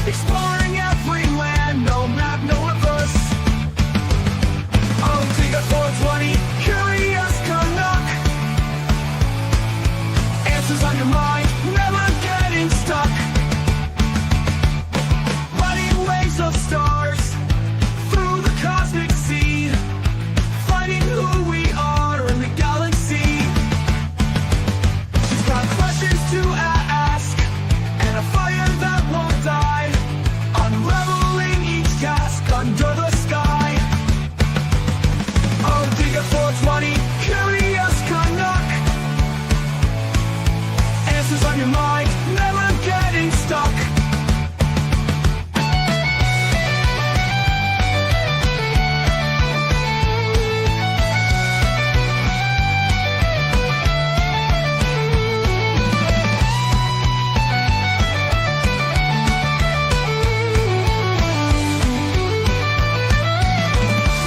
exploring every land, no map, no reverse. Oh, dig a 420, curious Canuck. Answers on your mind, never getting stuck. Running waves of stars through the cosmic sea, finding who we are in the galaxy. She's got questions to ask and a fire that won't die, unraveling each task under the sky. Oh, dig a 420, curious Canuck. Answers on your mind, never getting stuck.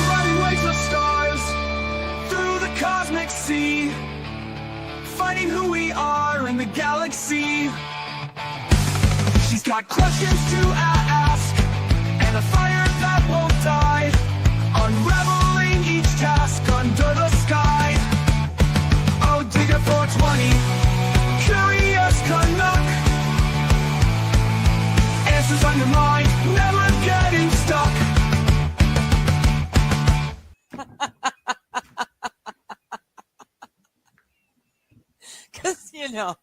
Running waves of stars through the cosmic sea, finding who we are in the galaxy. She's got questions to ask and a fire that won't die, unraveling each task under the sky. Oh, dig a 420, curious Canuck. Answers on your mind, never getting stuck. Because, you know.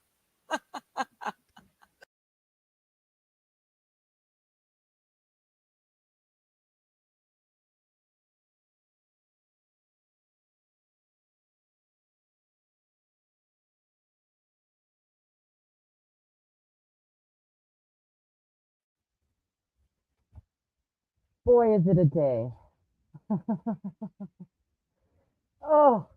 Boy, is it a day. Oh,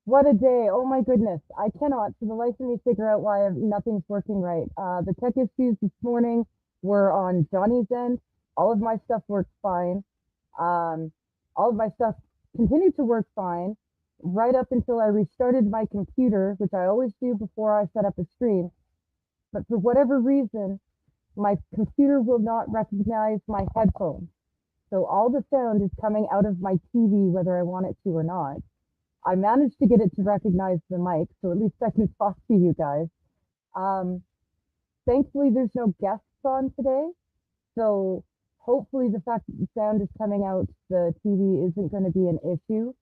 what a day. Oh my goodness. I cannot for the life of me figure out why nothing's working right. The tech issues this morning were on Johnny's end. All of my stuff worked fine. All of my stuff continued to work fine right up until I restarted my computer, which I always do before I set up a stream. But for whatever reason, my computer will not recognize my headphones. So all the sound is coming out of my TV, whether I want it to or not. I managed to get it to recognize the mic, so at least I can talk to you guys. Thankfully, there's no guests on today. So hopefully the fact that the sound is coming out the TV isn't going to be an issue.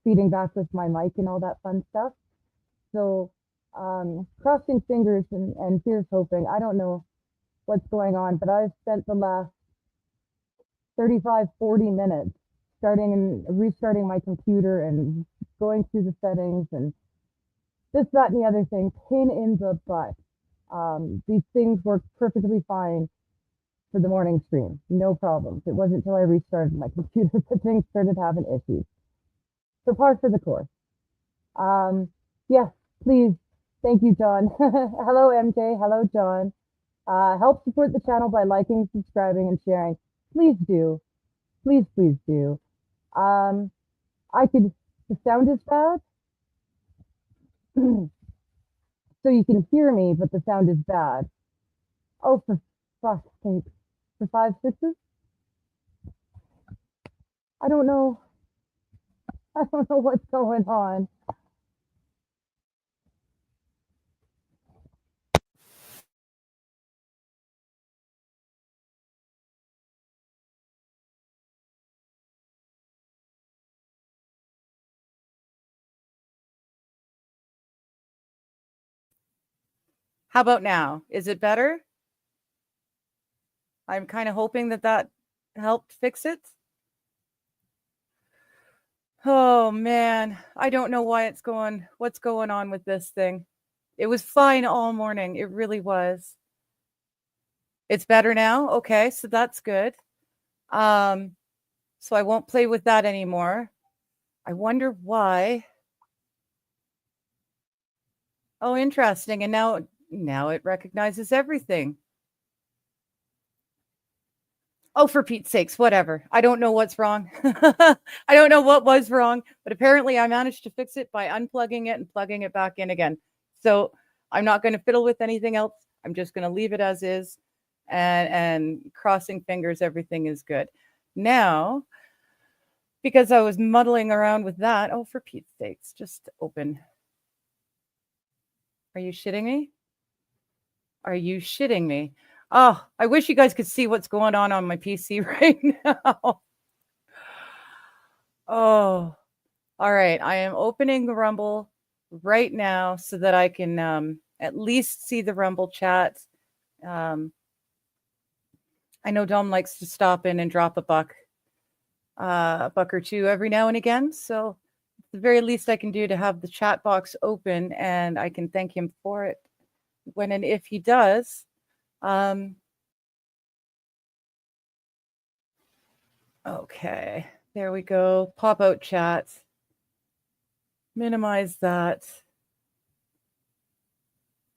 Feeding back with my mic and all that fun stuff. So crossing fingers and here's hoping. I don't know what's going on, but I've spent the last 35, 40 minutes starting and restarting my computer and going through the settings and this, that, and the other thing. Pain in the butt. These things work perfectly fine for the morning stream. No problems. It wasn't until I restarted my computer that things started having issues. So par for the course. Yes, please. Thank you, John. Hello, MJ. Hello, John. Help support the channel by liking, subscribing, and sharing. Please do. Please, please do. The sound is bad. So you can hear me, but the sound is bad. Oh, for fuck's sake. For 5 6s? I don't know. I don't know what's going on. How about now? Is it better? I'm kind of hoping that helped fix it. Oh man, I don't know what's going on with this thing. It was fine all morning. It really was. It's better now. Okay, so that's good. So I won't play with that anymore. I wonder why. Oh, interesting. And now it recognizes everything. Oh, for Pete's sakes, whatever. I don't know what's wrong. I don't know what was wrong, but apparently I managed to fix it by unplugging it and plugging it back in again. So I'm not going to fiddle with anything else. I'm just going to leave it as is, and crossing fingers everything is good. Now, because I was muddling around with that, oh, for Pete's sakes, just open. Are you shitting me? Are you shitting me? Oh, I wish you guys could see what's going on my PC right now. Oh, all right. I am opening the Rumble right now so that I can at least see the Rumble chat. I know Dom likes to stop in and drop a buck or two every now and again. So the very least I can do to have the chat box open, and I can thank him for it when and if he does. Okay, there we go. Pop out chat. Minimize that.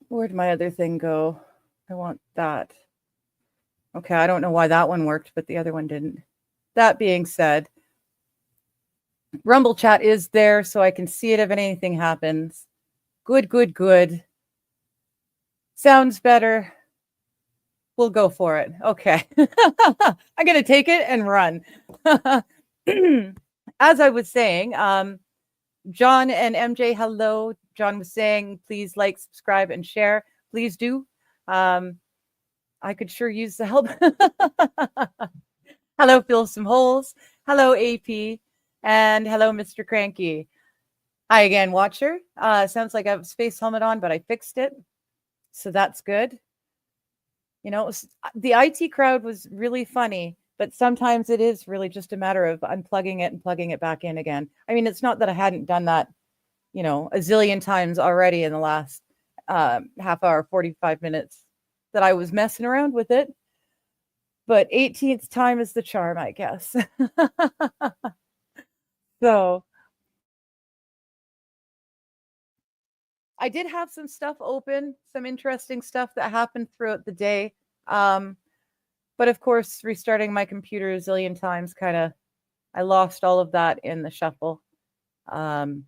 Where'd my other thing go? I want that. Okay, I don't know why that one worked, but the other one didn't. That being said, Rumble chat is there, so I can see it if anything happens. Good, good, good. Sounds better. We'll go for it. Okay. I'm going to take it and run. As I was saying, John and MJ, hello. John was saying, please like, subscribe, and share. Please do. I could sure use the help. Hello, Fill Some Holes. Hello, AP. And hello, Mr. Cranky. Hi again, Watcher. Sounds like I have a space helmet on, but I fixed it. So that's good. You know, the IT crowd was really funny, but sometimes it is really just a matter of unplugging it and plugging it back in again. I mean, it's not that I hadn't done that, you know, a zillion times already in the last half hour, 45 minutes that I was messing around with it. But 18th time is the charm, I guess. So I did have some stuff open, some interesting stuff that happened throughout the day. But of course, restarting my computer a zillion times, I lost all of that in the shuffle. So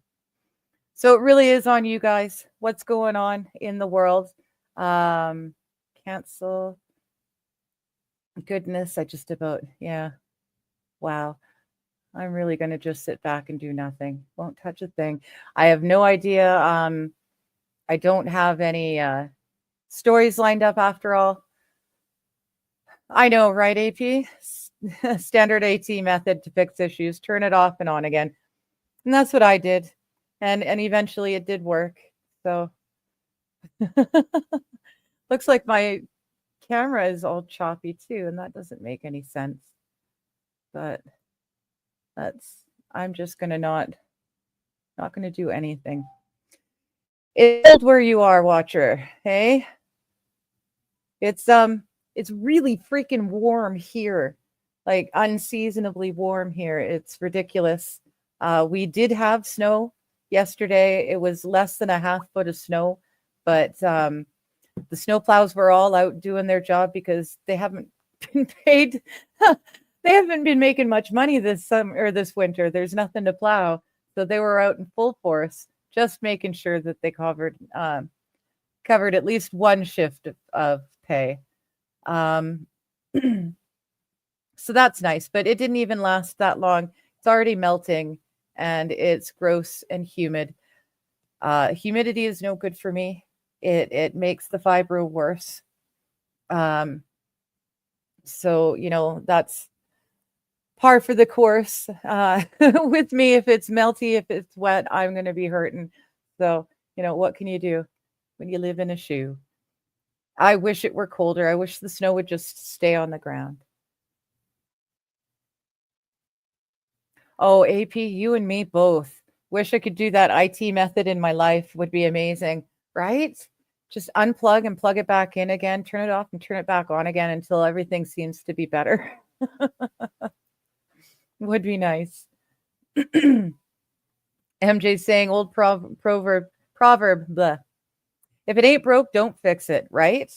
it really is on you guys. What's going on in the world? Cancel. Goodness, I just about, yeah. Wow. I'm really going to just sit back and do nothing. Won't touch a thing. I have no idea. I don't have any stories lined up after all. I know, right, AP? Standard AT method to fix issues. Turn it off and on again. And that's what I did. And eventually it did work. So looks like my camera is all choppy too, and that doesn't make any sense. But I'm just gonna not gonna do anything. It's cold where you are, Watcher. Hey, it's really freaking warm here, like unseasonably warm here. It's ridiculous. We did have snow yesterday. It was less than a half foot of snow, but the snowplows were all out doing their job because they haven't been paid. They haven't been making much money this summer or this winter. There's nothing to plow, so they were out in full force, just making sure that they covered at least one shift of pay. So that's nice, but it didn't even last that long. It's already melting, and it's gross and humid. Humidity is no good for me. It makes the fibro worse. So, you know, that's par for the course with me. If it's melty, if it's wet, I'm going to be hurting. So, you know, what can you do when you live in a shoe? I wish it were colder. I wish the snow would just stay on the ground. Oh, AP, you and me both. Wish I could do that IT method in my life. Would be amazing, right? Just unplug and plug it back in again, turn it off and turn it back on again until everything seems to be better. Would be nice. MJ saying old proverb, blah. If it ain't broke, don't fix it, right?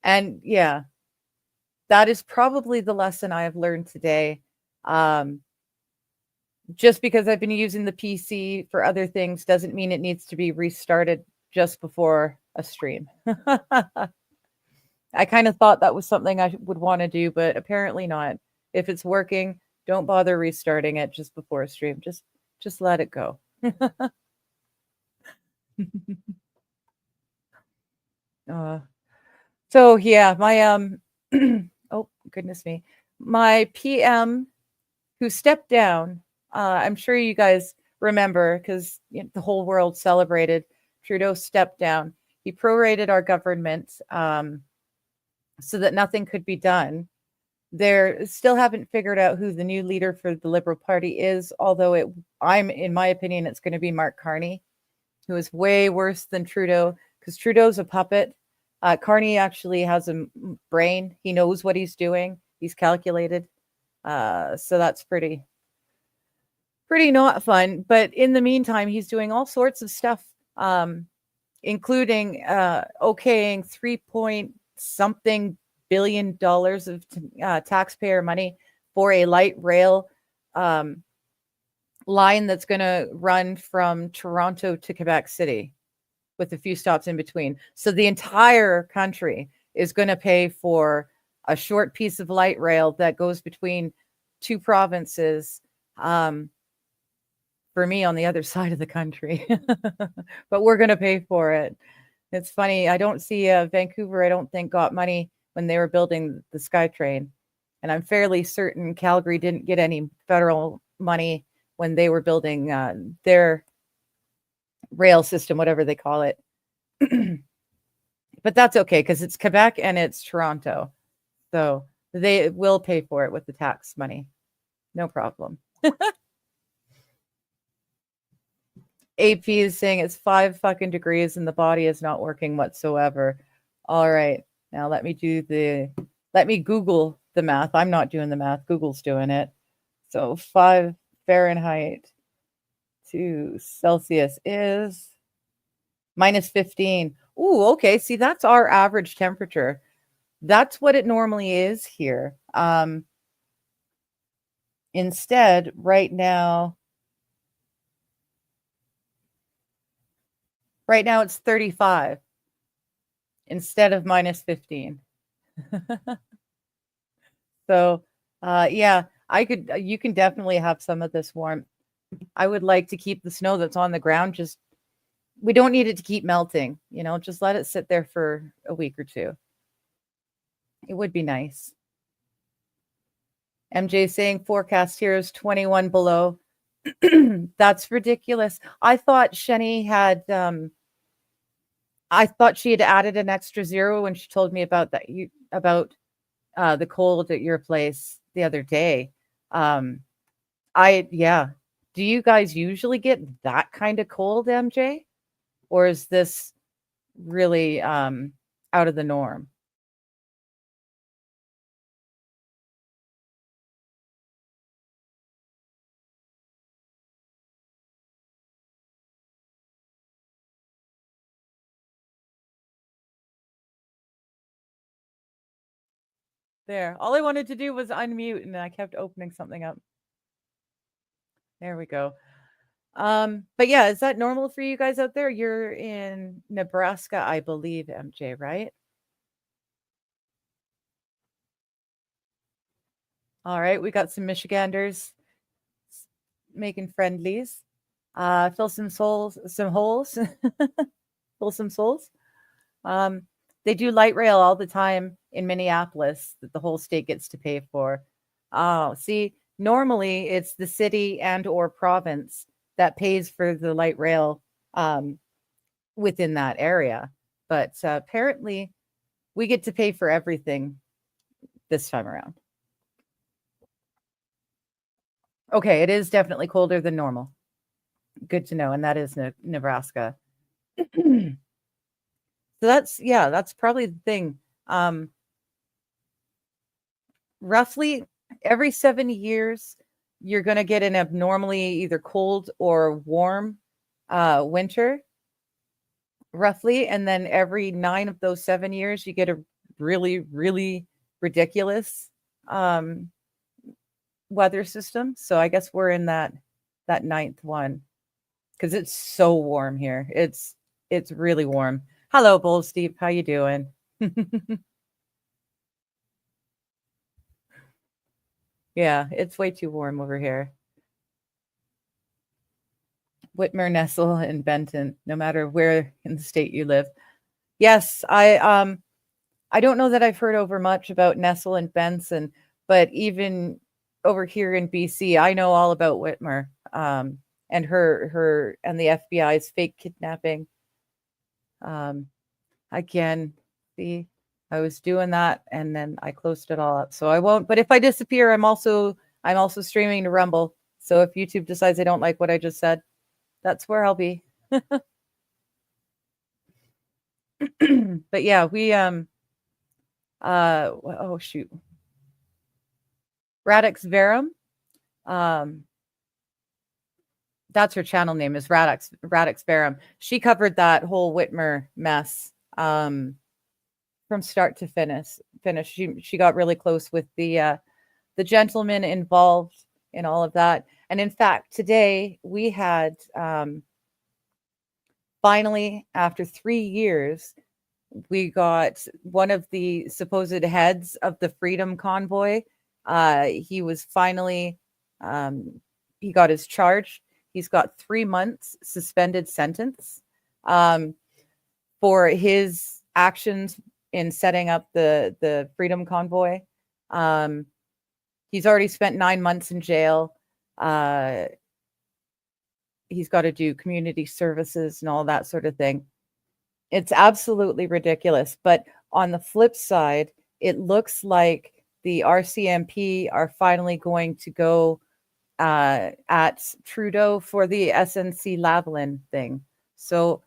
And yeah, that is probably the lesson I have learned today. Just because I've been using the PC for other things doesn't mean it needs to be restarted just before a stream. I kind of thought that was something I would want to do, but apparently not. If it's working, don't bother restarting it just before a stream. Just let it go. So yeah, my oh goodness me, my PM who stepped down. I'm sure you guys remember because the whole world celebrated. Trudeau stepped down. He prorated our government so that nothing could be done. They still haven't figured out who the new leader for the Liberal Party is, although in my opinion, it's going to be Mark Carney, who is way worse than Trudeau because Trudeau's a puppet. Carney actually has a brain. He knows what he's doing. He's calculated. So that's pretty not fun. But in the meantime, he's doing all sorts of stuff, including okaying 3-point-something billion dollars of taxpayer money for a light rail line that's going to run from Toronto to Quebec City with a few stops in between. So the entire country is going to pay for a short piece of light rail that goes between two provinces, for me on the other side of the country. But we're going to pay for it. It's funny. I don't see Vancouver, I don't think, got money when they were building the SkyTrain. And I'm fairly certain Calgary didn't get any federal money when they were building their rail system, whatever they call it. But that's okay because it's Quebec and it's Toronto. So they will pay for it with the tax money. No problem. AP is saying it's 5 fucking degrees and the body is not working whatsoever. All right. Now let me Google the math. I'm not doing the math. Google's doing it. So 5 Fahrenheit to Celsius is -15. Ooh, okay. See, that's our average temperature. That's what it normally is here. Instead, right now it's 35 instead of -15. So, yeah, you can definitely have some of this warmth. I would like to keep the snow that's on the ground. We don't need it to keep melting, just let it sit there for a week or two. It would be nice. MJ saying forecast here is 21 below. That's ridiculous. I thought Sheni had, I thought she had added an extra 0 when she told me about that, the cold at your place the other day. Yeah. Do you guys usually get that kind of cold, MJ? Or is this really out of the norm? There. All I wanted to do was unmute and I kept opening something up. There we go. But yeah, is that normal for you guys out there? You're in Nebraska, I believe, MJ, right? All right, we got some Michiganders making friendlies. Fill some holes. Fill some souls. They do light rail all the time in Minneapolis that the whole state gets to pay for. Oh, see, normally it's the city and or province that pays for the light rail within that area. But apparently we get to pay for everything this time around. Okay, it is definitely colder than normal. Good to know. And that is Nebraska. So that's probably the thing. Roughly every 7 years, you're going to get an abnormally either cold or warm winter, roughly. And then every 9 of those 7 years, you get a really, really ridiculous weather system. So I guess we're in that 9th one because it's so warm here. It's really warm. Hello, Bulls Deep. How you doing? Yeah, it's way too warm over here. Whitmer, Nestle, and Benton, no matter where in the state you live. Yes, I don't know that I've heard over much about Nestle and Benson, but even over here in BC, I know all about Whitmer, and her and the FBI's fake kidnapping. Again, see, I was doing that and then I closed it all up. So I won't, but if I disappear, I'm also streaming to Rumble. So if YouTube decides they don't like what I just said, that's where I'll be. But yeah, we oh shoot. Radix Verum. That's her channel name is Radix Verum. She covered that whole Whitmer mess from start to finish. She got really close with the gentleman involved in all of that. And in fact, today we had finally, after 3 years, we got one of the supposed heads of the Freedom Convoy. He was finally, he got his charge. He's got 3 months suspended sentence for his actions in setting up the Freedom Convoy. He's already spent 9 months in jail. He's got to do community services and all that sort of thing. It's absolutely ridiculous. But on the flip side, it looks like the RCMP are finally going to go at Trudeau for the SNC Lavalin thing. So,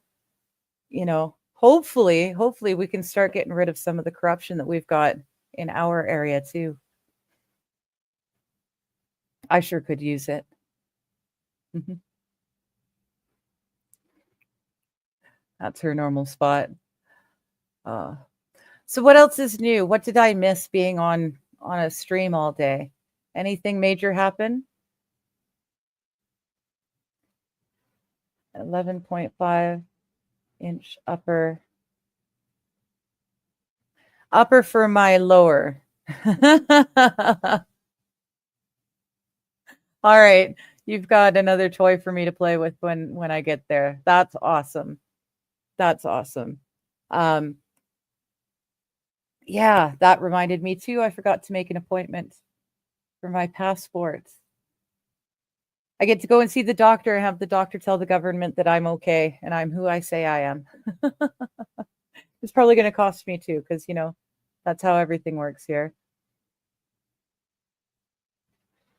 you know, hopefully we can start getting rid of some of the corruption that we've got in our area too. I sure could use it. That's her normal spot. So what else is new? What did I miss being on a stream all day? Anything major happen? 11.5 inch upper for my lower. All right, you've got another toy for me to play with when I get there. That's awesome. That's awesome. Yeah, that reminded me too. I forgot to make an appointment for my passport. I get to go and see the doctor and have the doctor tell the government that I'm okay and I'm who I say I am. It's probably going to cost me too, because, you know, that's how everything works here.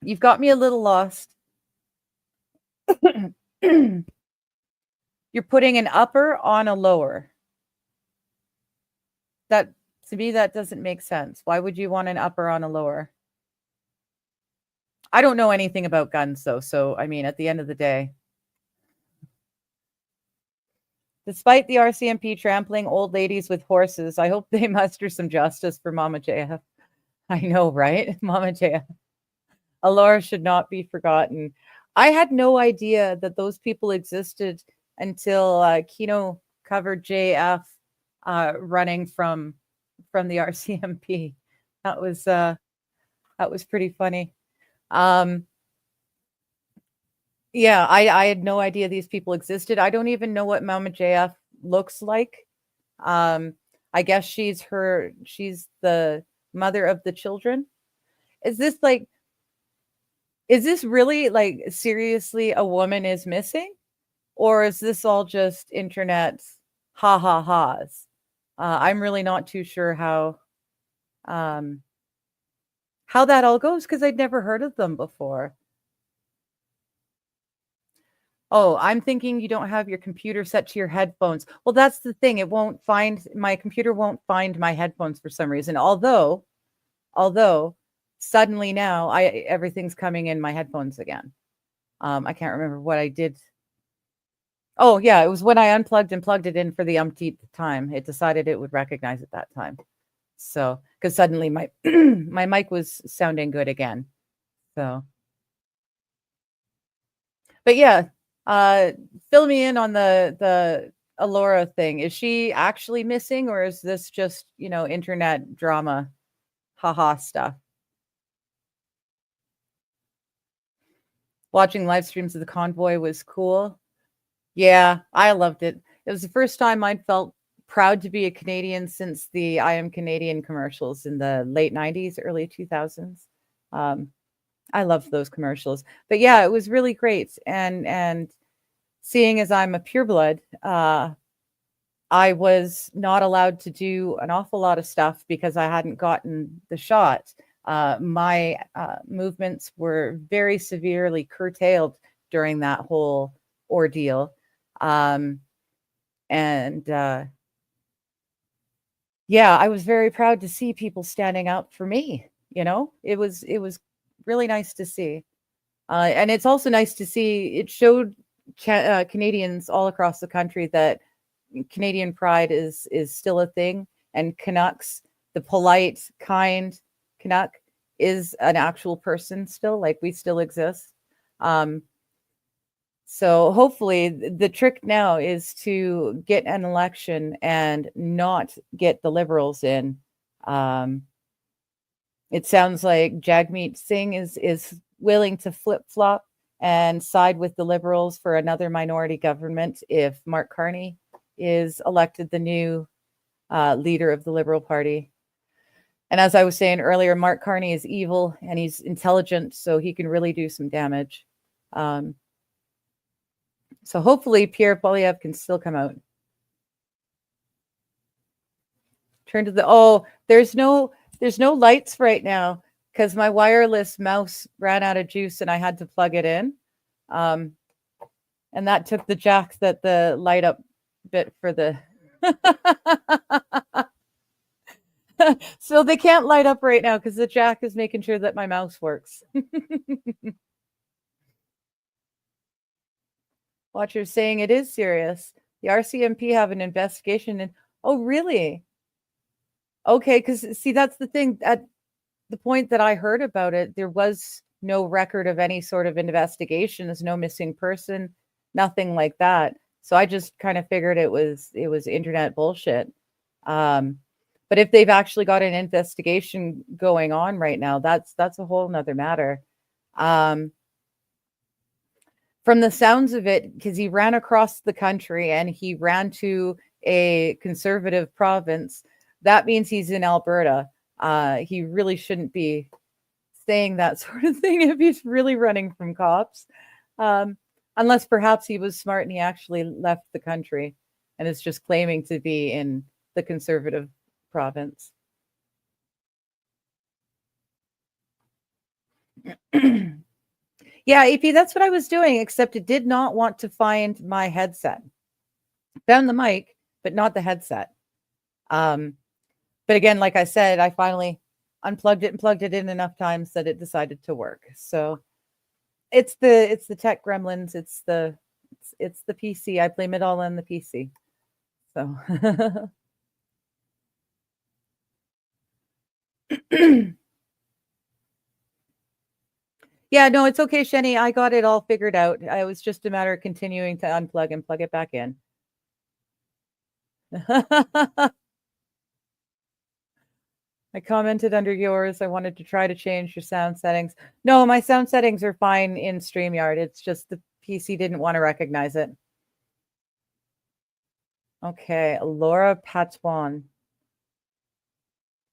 You've got me a little lost. You're putting an upper on a lower. That, to me, that doesn't make sense. Why would you want an upper on a lower? I don't know anything about guns, though. So, I mean, at the end of the day, despite the RCMP trampling old ladies with horses, I hope they muster some justice for Mama JF. I know, right? Mama JF. Alora should not be forgotten. I had no idea that those people existed until Kino covered JF running from the RCMP. That was pretty funny. Yeah, I had no idea these people existed. I don't even know what Mama JF looks like. I guess she's the mother of the children. Is this really like seriously a woman is missing? Or is this all just internet ha-ha-ha's? I'm really not too sure how that all goes, because I'd never heard of them before. Oh, I'm thinking you don't have your computer set to your headphones. Well, that's the thing. My computer won't find my headphones for some reason. Although suddenly now everything's coming in my headphones again. I can't remember what I did. Oh yeah, it was when I unplugged and plugged it in for the umpteenth time. It decided it would recognize at that time. So, because suddenly my my mic was sounding good again. So, but yeah, fill me in on the Laura thing? Is she actually missing, or is this just, internet drama, haha stuff? Watching live streams of the convoy was cool. Yeah, I loved it. It was the first time I'd felt proud to be a Canadian since the I Am Canadian commercials in the late 90s, early 2000s. I loved those commercials. But yeah, it was really great. And seeing as I'm a pureblood, I was not allowed to do an awful lot of stuff because I hadn't gotten the shot. My movements were very severely curtailed during that whole ordeal. And yeah, I was very proud to see people standing up for me. It was really nice to see. And it's also nice to see it showed Canadians all across the country that Canadian pride is still a thing, and Canucks, the polite, kind Canuck, is an actual person still. Like, we still exist. So hopefully the trick now is to get an election and not get the Liberals in. It sounds like Jagmeet Singh is willing to flip-flop and side with the Liberals for another minority government if Mark Carney is elected the new leader of the Liberal Party. And as I was saying earlier, Mark Carney is evil and he's intelligent, so he can really do some damage. So hopefully Pierre Poilievre can still come out. Turn to the there's no lights right now because my wireless mouse ran out of juice and I had to plug it in. And that took the jack that the light up bit for the so they can't light up right now because the jack is making sure that my mouse works. Watchers saying it is serious. The RCMP have an investigation. And oh, really? Okay, because see, that's the thing. At the point that I heard about it, there was no record of any sort of investigation. There's no missing person, nothing like that. So I just kind of figured it was internet bullshit. But if they've actually got an investigation going on right now, that's a whole nother matter. From the sounds of it, because he ran across the country and he ran to a conservative province, that means he's in Alberta. He really shouldn't be saying that sort of thing if he's really running from cops. Unless perhaps he was smart and he actually left the country and is just claiming to be in the conservative province. Yeah, AP, that's what I was doing, except it did not want to find my headset. Found the mic, but not the headset. But again, like I said, I finally unplugged it and plugged it in enough times that it decided to work. So it's the tech gremlins. It's the PC. I blame it all on the PC. So yeah, no, it's okay, Shenny. I got it all figured out. It was just a matter of continuing to unplug and plug it back in. I commented under yours. I wanted to try to change your sound settings. No, my sound settings are fine in StreamYard. It's just the PC didn't want to recognize it. Okay, Laura Patuan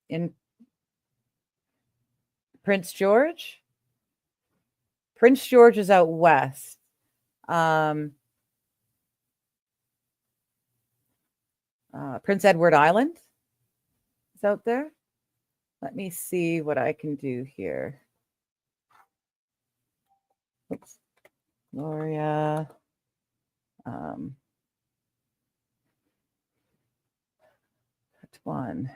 in Prince George. Prince George is out west. Prince Edward Island is out there. Let me see what I can do here. Oops. Gloria. One.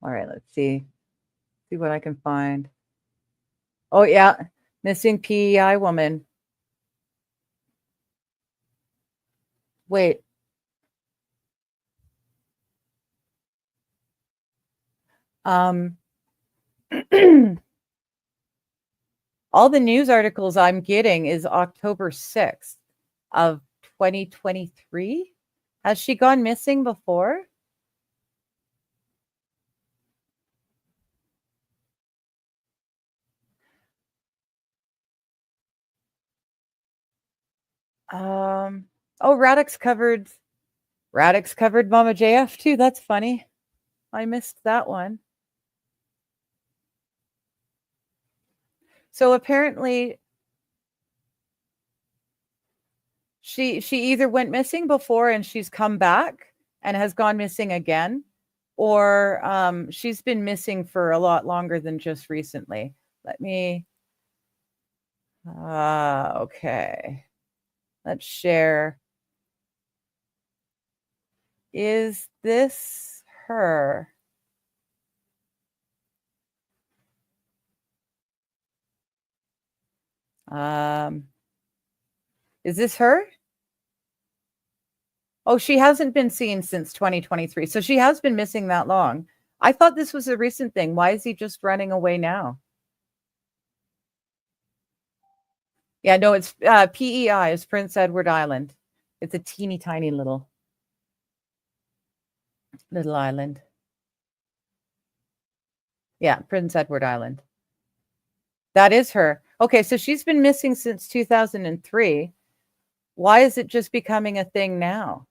All right, let's see what I can find. Oh yeah, missing PEI woman. Wait. All the news articles I'm getting is October 6th of 2023. Has she gone missing before? Oh, Radix covered Mama JF too. That's funny. I missed that one. So apparently she either went missing before and she's come back and has gone missing again, or she's been missing for a lot longer than just recently. Let me okay. Let's share. Is this her? Is this her? Oh, she hasn't been seen since 2023. So she has been missing that long. I thought this was a recent thing. Why is he just running away now? Yeah, no, it's PEI, is Prince Edward Island. It's a teeny tiny little island. Yeah, Prince Edward Island. That is her. Okay, so she's been missing since 2003. Why is it just becoming a thing now?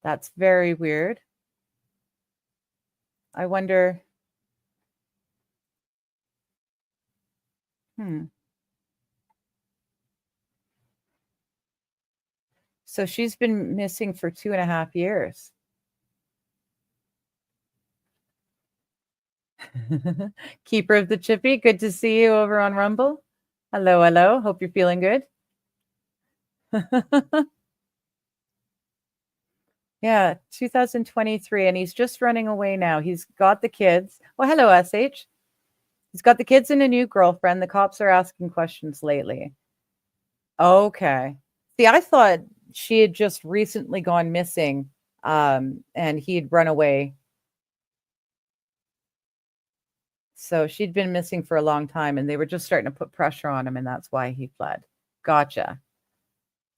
That's very weird. I wonder. So she's been missing for 2.5 years. Keeper of the Chippy, good to see you over on Rumble. Hello, hello. Hope you're feeling good. Yeah, 2023, and he's just running away now. He's got the kids. Well, hello, SH. He's got the kids and a new girlfriend. The cops are asking questions lately. Okay. See, I thought she had just recently gone missing, and he'd run away. So she'd been missing for a long time, and they were just starting to put pressure on him, and that's why he fled. Gotcha.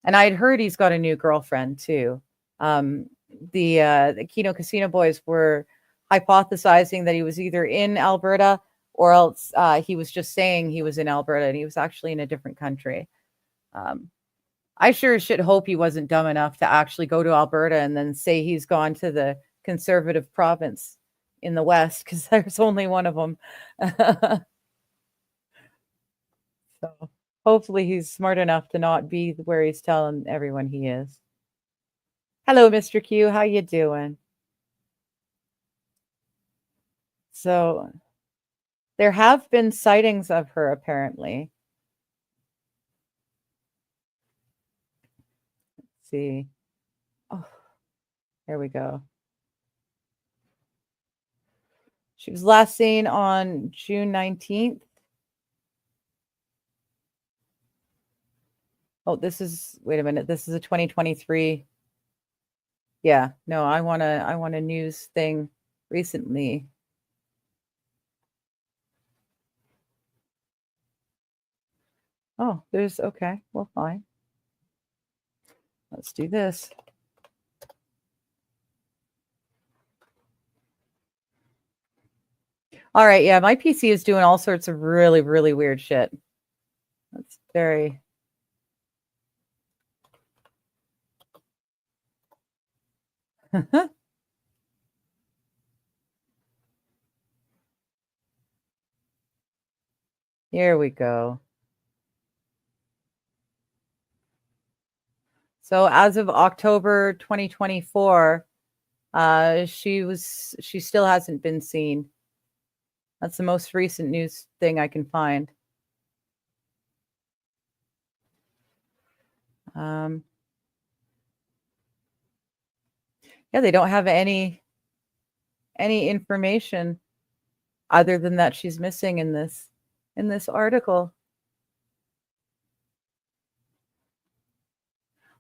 And I'd heard he's got a new girlfriend too. The Keno Casino boys were hypothesizing that he was either in Alberta or else he was just saying he was in Alberta and he was actually in a different country. I sure should hope he wasn't dumb enough to actually go to Alberta and then say he's gone to the conservative province in the West, because there's only one of them. So hopefully he's smart enough to not be where he's telling everyone he is. Hello, Mr. Q. How you doing? So there have been sightings of her, apparently. Let's see. Oh, there we go. She was last seen on June 19th. Oh, wait a minute. This is a 2023. Yeah, no, I want a news thing recently. Oh, okay, well, fine. Let's do this. All right, yeah, my PC is doing all sorts of really, really weird shit. That's very... Here we go. So as of October 2024, she still hasn't been seen. That's the most recent news thing I can find. Yeah, they don't have any information other than that she's missing in this article.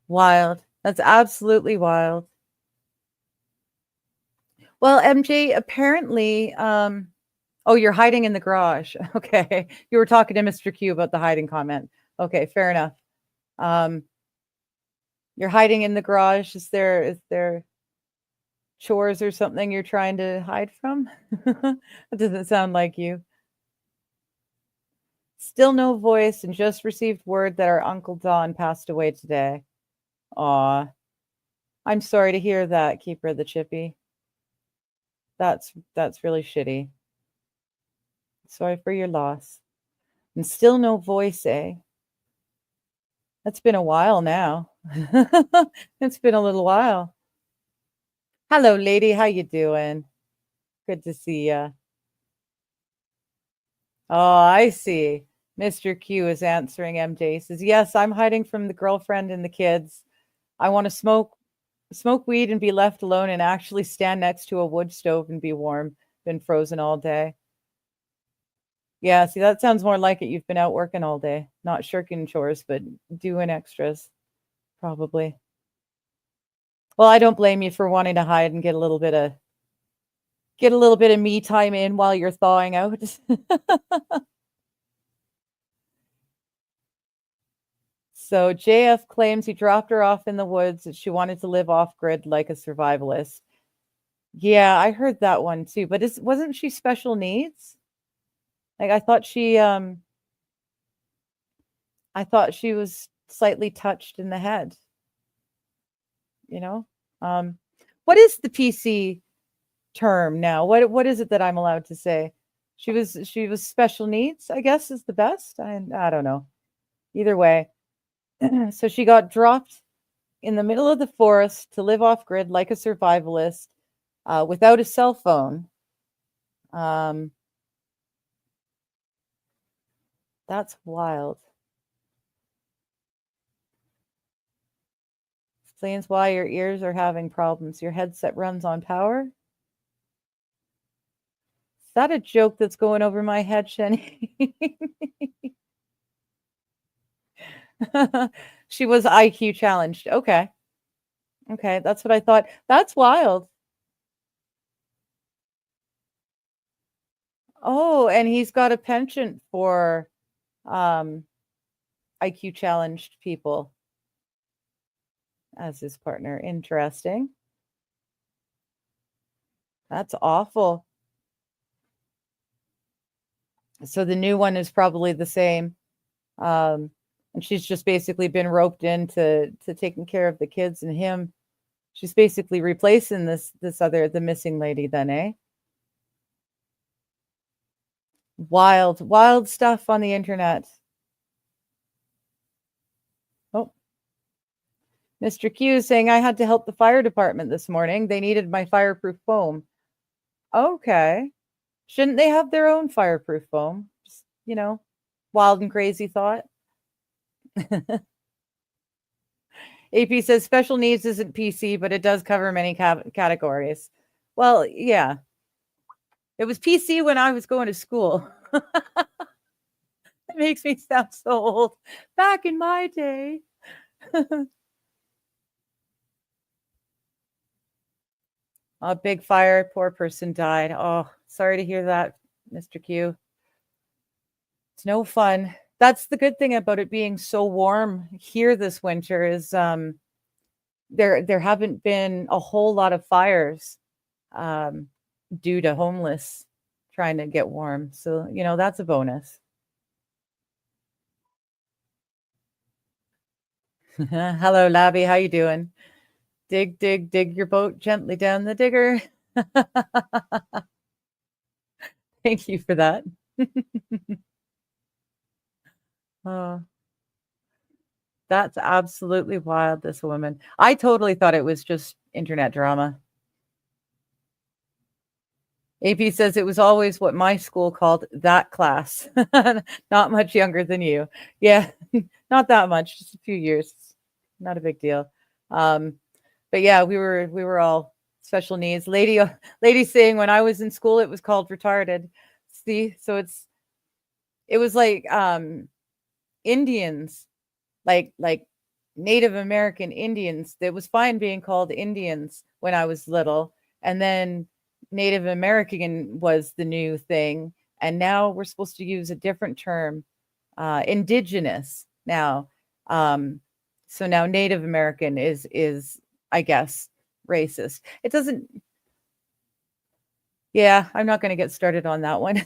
Wild. That's absolutely wild. Well, MJ, apparently, oh, you're hiding in the garage. Okay. You were talking to Mr. Q about the hiding comment. Okay, fair enough. You're hiding in the garage. Is there chores or something you're trying to hide from? That doesn't sound like you. Still no voice and just received word that our Uncle Don passed away today. Aw. I'm sorry to hear that, Keeper of the Chippy. That's really shitty. Sorry for your loss. And still no voice, eh? That's been a while now. It's been a little while. Hello, lady. How you doing? Good to see you. Oh, I see. Mr. Q is answering MJ. Says, yes, I'm hiding from the girlfriend and the kids. I want to smoke weed and be left alone and actually stand next to a wood stove and be warm. Been frozen all day. Yeah, see, that sounds more like it. You've been out working all day, not shirking chores, but doing extras, probably. Well, I don't blame you for wanting to hide and get a little bit of me time in while you're thawing out. So JF claims he dropped her off in the woods. She wanted to live off grid like a survivalist. Yeah, I heard that one too. But wasn't she special needs? Like I thought she was slightly touched in the head. You know? What is the PC term now? What is it that I'm allowed to say? She was special needs, I guess is the best. I don't know. Either way. So she got dropped in the middle of the forest to live off grid like a survivalist without a cell phone. That's wild. Explains why your ears are having problems. Your headset runs on power. Is that a joke that's going over my head, Shenny? She was IQ challenged. Okay. Okay, that's what I thought. That's wild. Oh, and he's got a penchant for IQ challenged people as his partner. Interesting. That's awful. So the new one is probably the same. And she's just basically been roped into taking care of the kids and him. She's basically replacing the missing lady then, eh? Wild stuff on the internet. Oh. Mr. Q is saying I had to help the fire department this morning. They needed my fireproof foam. Okay. Shouldn't they have their own fireproof foam? Just, wild and crazy thought. AP says special needs isn't PC, but it does cover many categories. Well, yeah. It was PC when I was going to school. It makes me sound so old. Back in my day. A big fire, poor person died. Oh, sorry to hear that, Mr. Q. It's no fun. That's the good thing about it being so warm here this winter is there haven't been a whole lot of fires due to homeless trying to get warm. So, that's a bonus. Hello, Labby. How you doing? Dig your boat gently down the digger. Thank you for that. Oh, that's absolutely wild, this woman. I totally thought it was just internet drama. AP says it was always what my school called that class. Not much younger than you. Yeah, not that much, just a few years. Not a big deal. But yeah, we were all special needs. Lady saying when I was in school, it was called retarded. See, so it was like Indians, like Native American Indians. It was fine being called Indians when I was little, and then Native American was the new thing, and now we're supposed to use a different term, indigenous now. So now Native American is I guess racist. It doesn't. Yeah, I'm not going to get started on that one.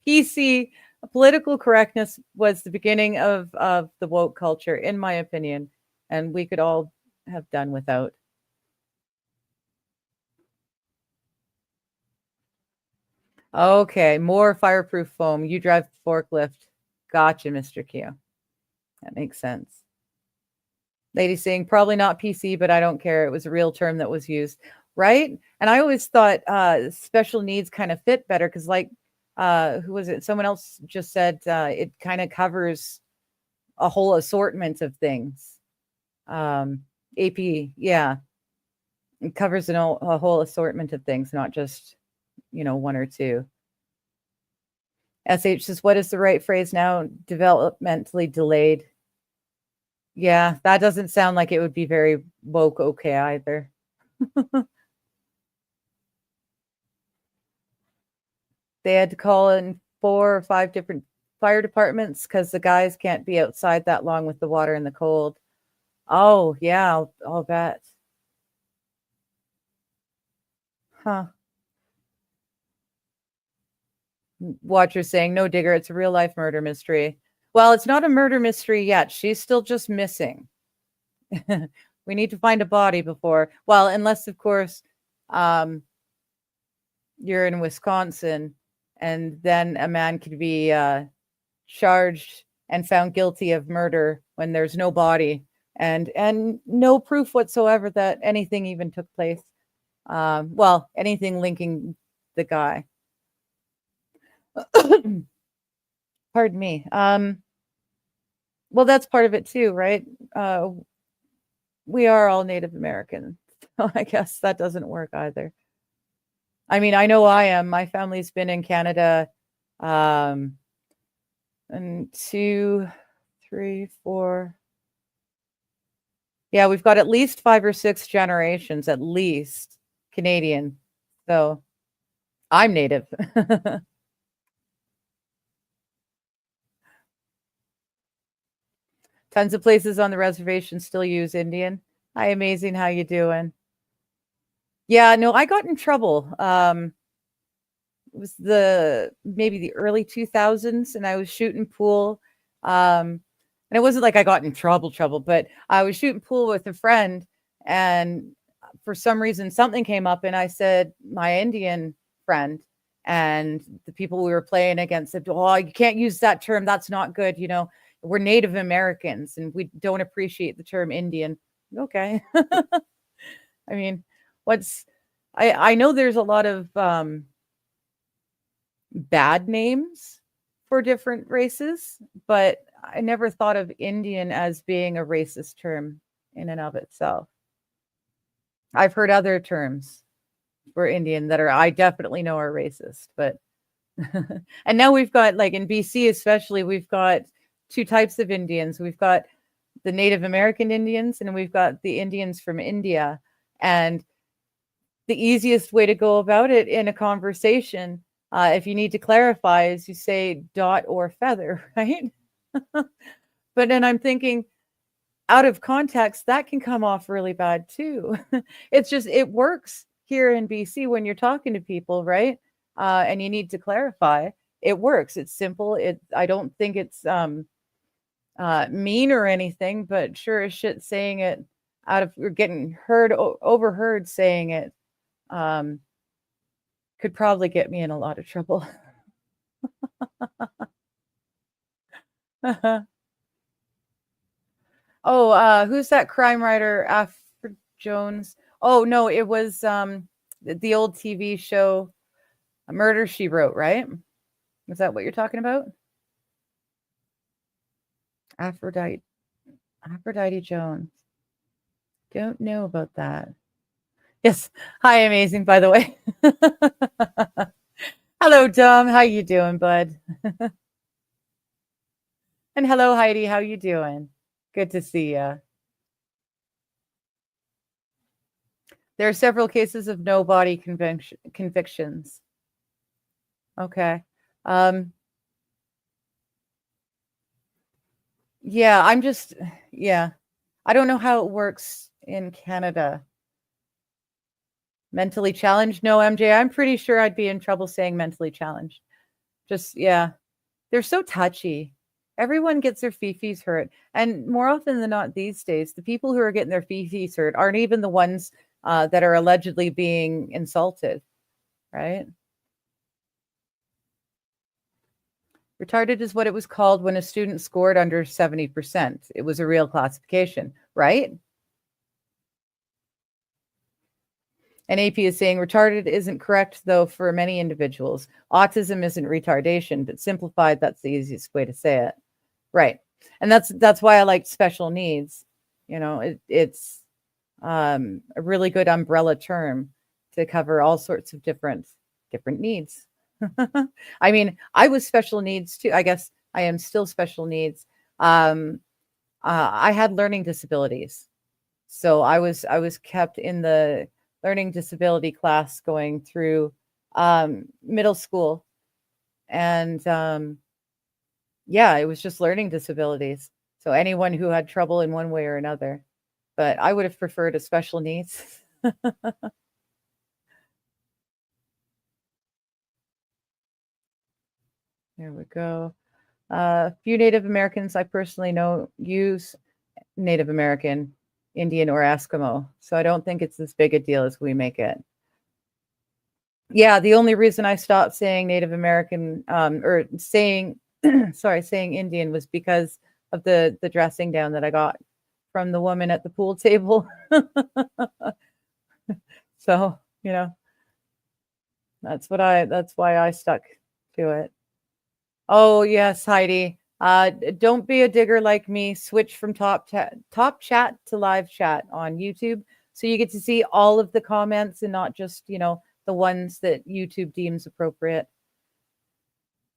PC political correctness was the beginning of the woke culture, in my opinion, and we could all have done without. Okay, more fireproof foam. You drive the forklift. Gotcha, Mr. Q. That makes sense. Lady saying probably not PC, but I don't care. It was a real term that was used, right? And I always thought special needs kind of fit better because, like, who was it? Someone else just said it kind of covers a whole assortment of things. AP, yeah, it covers a whole assortment of things, not just, one or two. SH says, what is the right phrase now? Developmentally delayed. Yeah, that doesn't sound like it would be very woke okay either. They had to call in 4 or 5 different fire departments because the guys can't be outside that long with the water in the cold. Oh, yeah, I'll bet. Huh. Watcher saying, no, Digger, it's a real life murder mystery. Well, it's not a murder mystery yet. She's still just missing. We need to find a body before, well, unless, of course, you're in Wisconsin, and then a man could be charged and found guilty of murder when there's no body and no proof whatsoever that anything even took place. Well, anything linking the guy. Pardon me. Well, that's part of it too, right? We are all Native American, so I guess that doesn't work either. I mean, I know I am. My family's been in Canada, and 2, 3, 4. Yeah, we've got at least 5 or 6 generations, at least Canadian. So I'm Native. Tons of places on the reservation still use Indian. Hi, amazing. How you doing? Yeah, no, I got in trouble. It was maybe the early 2000s, and I was shooting pool. And it wasn't like I got in trouble, but I was shooting pool with a friend, and for some reason something came up, and I said my Indian friend, and the people we were playing against said, "Oh, you can't use that term. That's not good. We're Native Americans, and we don't appreciate the term Indian." Okay. I mean, I know there's a lot of bad names for different races, but I never thought of Indian as being a racist term in and of itself. I've heard other terms for Indian that I definitely know are racist, but and now we've got, like, in BC especially, we've got 2 types of Indians. We've got the Native American Indians, and we've got the Indians from India. And the easiest way to go about it in a conversation, if you need to clarify, is you say dot or feather, right? But then I'm thinking, out of context, that can come off really bad too. It's just, it works here in BC when you're talking to people, right? And you need to clarify. It works. It's simple. I don't think it's mean or anything, but sure as shit saying it or getting overheard saying it could probably get me in a lot of trouble. Oh, who's that crime writer after Jones? Oh no, it was the old TV show Murder, She Wrote, right? Is that what you're talking about? Aphrodite Jones. Don't know about that. Yes. Hi, amazing, by the way. Hello, Dom. How you doing, bud? And hello, Heidi. How you doing? Good to see you. There are several cases of no body convictions. Okay. Yeah, I don't know how it works in Canada. Mentally challenged? No, MJ, I'm pretty sure I'd be in trouble saying mentally challenged. Just, yeah. They're so touchy. Everyone gets their fifis hurt. And more often than not these days, the people who are getting their fifis hurt aren't even the ones that are allegedly being insulted, right? Retarded is what it was called when a student scored under 70%. It was a real classification, right? And AP is saying retarded isn't correct, though, for many individuals. Autism isn't retardation, but simplified, that's the easiest way to say it. Right. And that's why I like special needs. You know, it's a really good umbrella term to cover all sorts of different needs. I mean, I was special needs too. I guess I am still special needs. I had learning disabilities, so I was kept in the learning disability class going through middle school, and yeah, it was just learning disabilities. So anyone who had trouble in one way or another, but I would have preferred a special needs. There we go. A few Native Americans I personally know use Native American, Indian, or Eskimo. So I don't think it's as big a deal as we make it. Yeah, the only reason I stopped saying Native American or saying, saying Indian was because of the dressing down that I got from the woman at the pool table. So, you know, that's why I stuck to it. Oh, yes, Heidi. Don't be a digger like me. Switch from top chat to live chat on YouTube. So you get to see all of the comments and not just, you know, the ones that YouTube deems appropriate.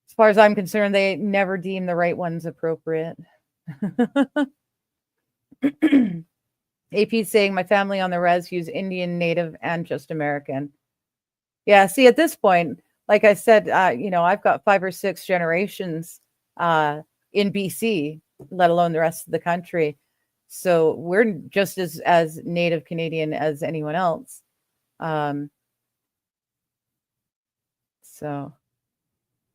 As far as I'm concerned, they never deem the right ones appropriate. AP saying my family on the res use Indian, Native, and just American. Yeah, see, at this point, like I said, you know, I've got 5 or 6 generations in BC, let alone the rest of the country. So we're just as Native Canadian as anyone else. So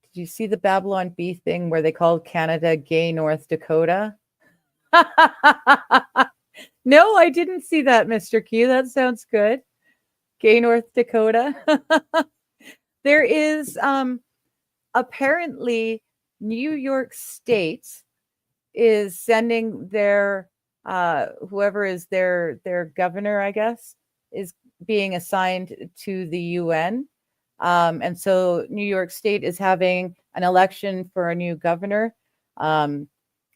did you see the Babylon Bee thing where they called Canada gay North Dakota? No, I didn't see that, Mr. Q. That sounds good. Gay North Dakota. There is apparently New York State is sending their whoever is their governor, I guess, is being assigned to the UN. And so New York State is having an election for a new governor. I'm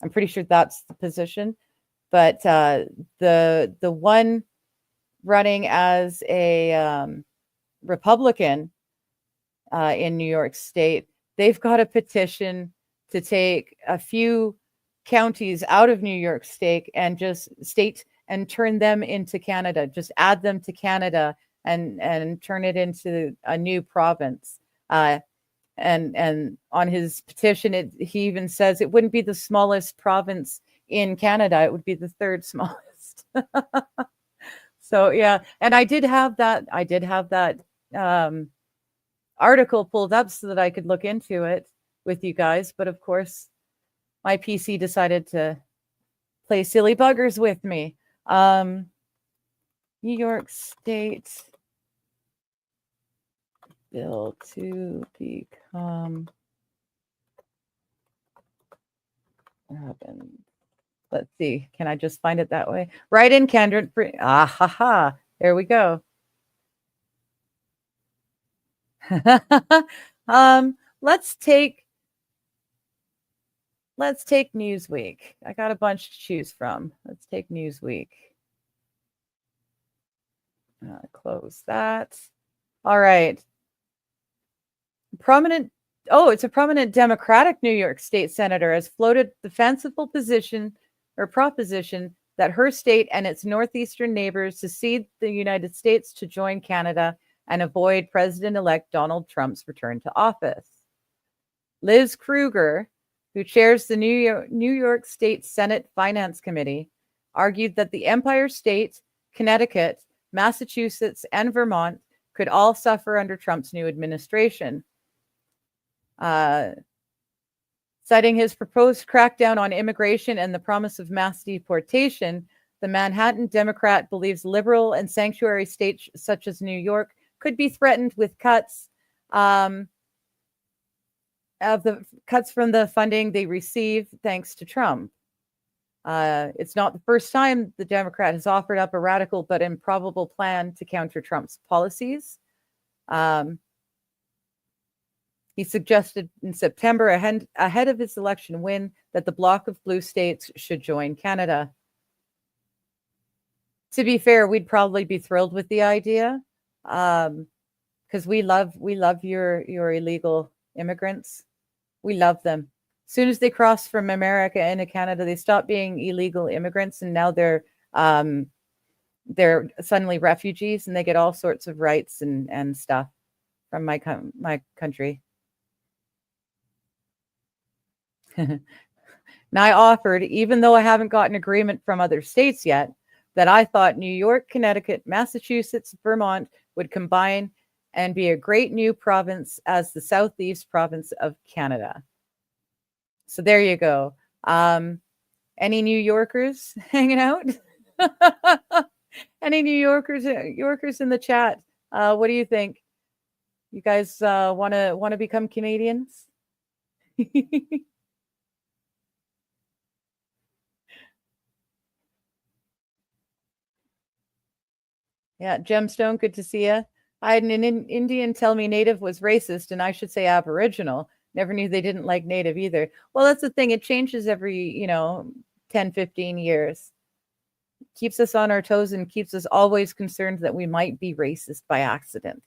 pretty sure that's the position. But the one running as a Republican in New York State, they've got a petition to take a few counties out of New York State and turn them into Canada. Just add them to Canada and turn it into a new province. And on his petition, he even says it wouldn't be the smallest province in Canada; it would be the 3rd smallest. So yeah, and I did have that article pulled up so that I could look into it with you guys, but of course, my PC decided to play silly buggers with me. New York State bill to become urban. Let's see. Can I just find it that way? Right in Kendrick. Ah, ha, ha. There we go. Let's take Newsweek. I got a bunch to choose from. Let's take Newsweek. Close that. All right. It's a prominent Democratic New York State senator has floated the fanciful proposition that her state and its northeastern neighbors secede the United States to join Canada and avoid President-elect Donald Trump's return to office. Liz Kruger, who chairs the New York State Senate Finance Committee, argued that the Empire State, Connecticut, Massachusetts, and Vermont could all suffer under Trump's new administration. Citing his proposed crackdown on immigration and the promise of mass deportation, the Manhattan Democrat believes liberal and sanctuary states such as New York could be threatened with cuts from the funding they receive thanks to Trump. It's not the first time the Democrat has offered up a radical but improbable plan to counter Trump's policies. He suggested in September, ahead of his election win, that the bloc of blue states should join Canada. To be fair, we'd probably be thrilled with the idea, because we love your illegal immigrants. We love them. As soon as they cross from America into Canada, they stop being illegal immigrants, and now they're suddenly refugees, and they get all sorts of rights and stuff from my country. And I offered, even though I haven't gotten agreement from other states yet, that I thought New York, Connecticut, Massachusetts, Vermont would combine and be a great new province as the Southeast province of Canada. So there you go. Any New Yorkers hanging out? Any New Yorkers in the chat? What do you think? You guys want to become Canadians? Yeah, Gemstone, good to see you. I had an Indian tell me Native was racist, and I should say Aboriginal. Never knew they didn't like Native either. Well, that's the thing. It changes every, 10, 15 years. Keeps us on our toes and keeps us always concerned that we might be racist by accident.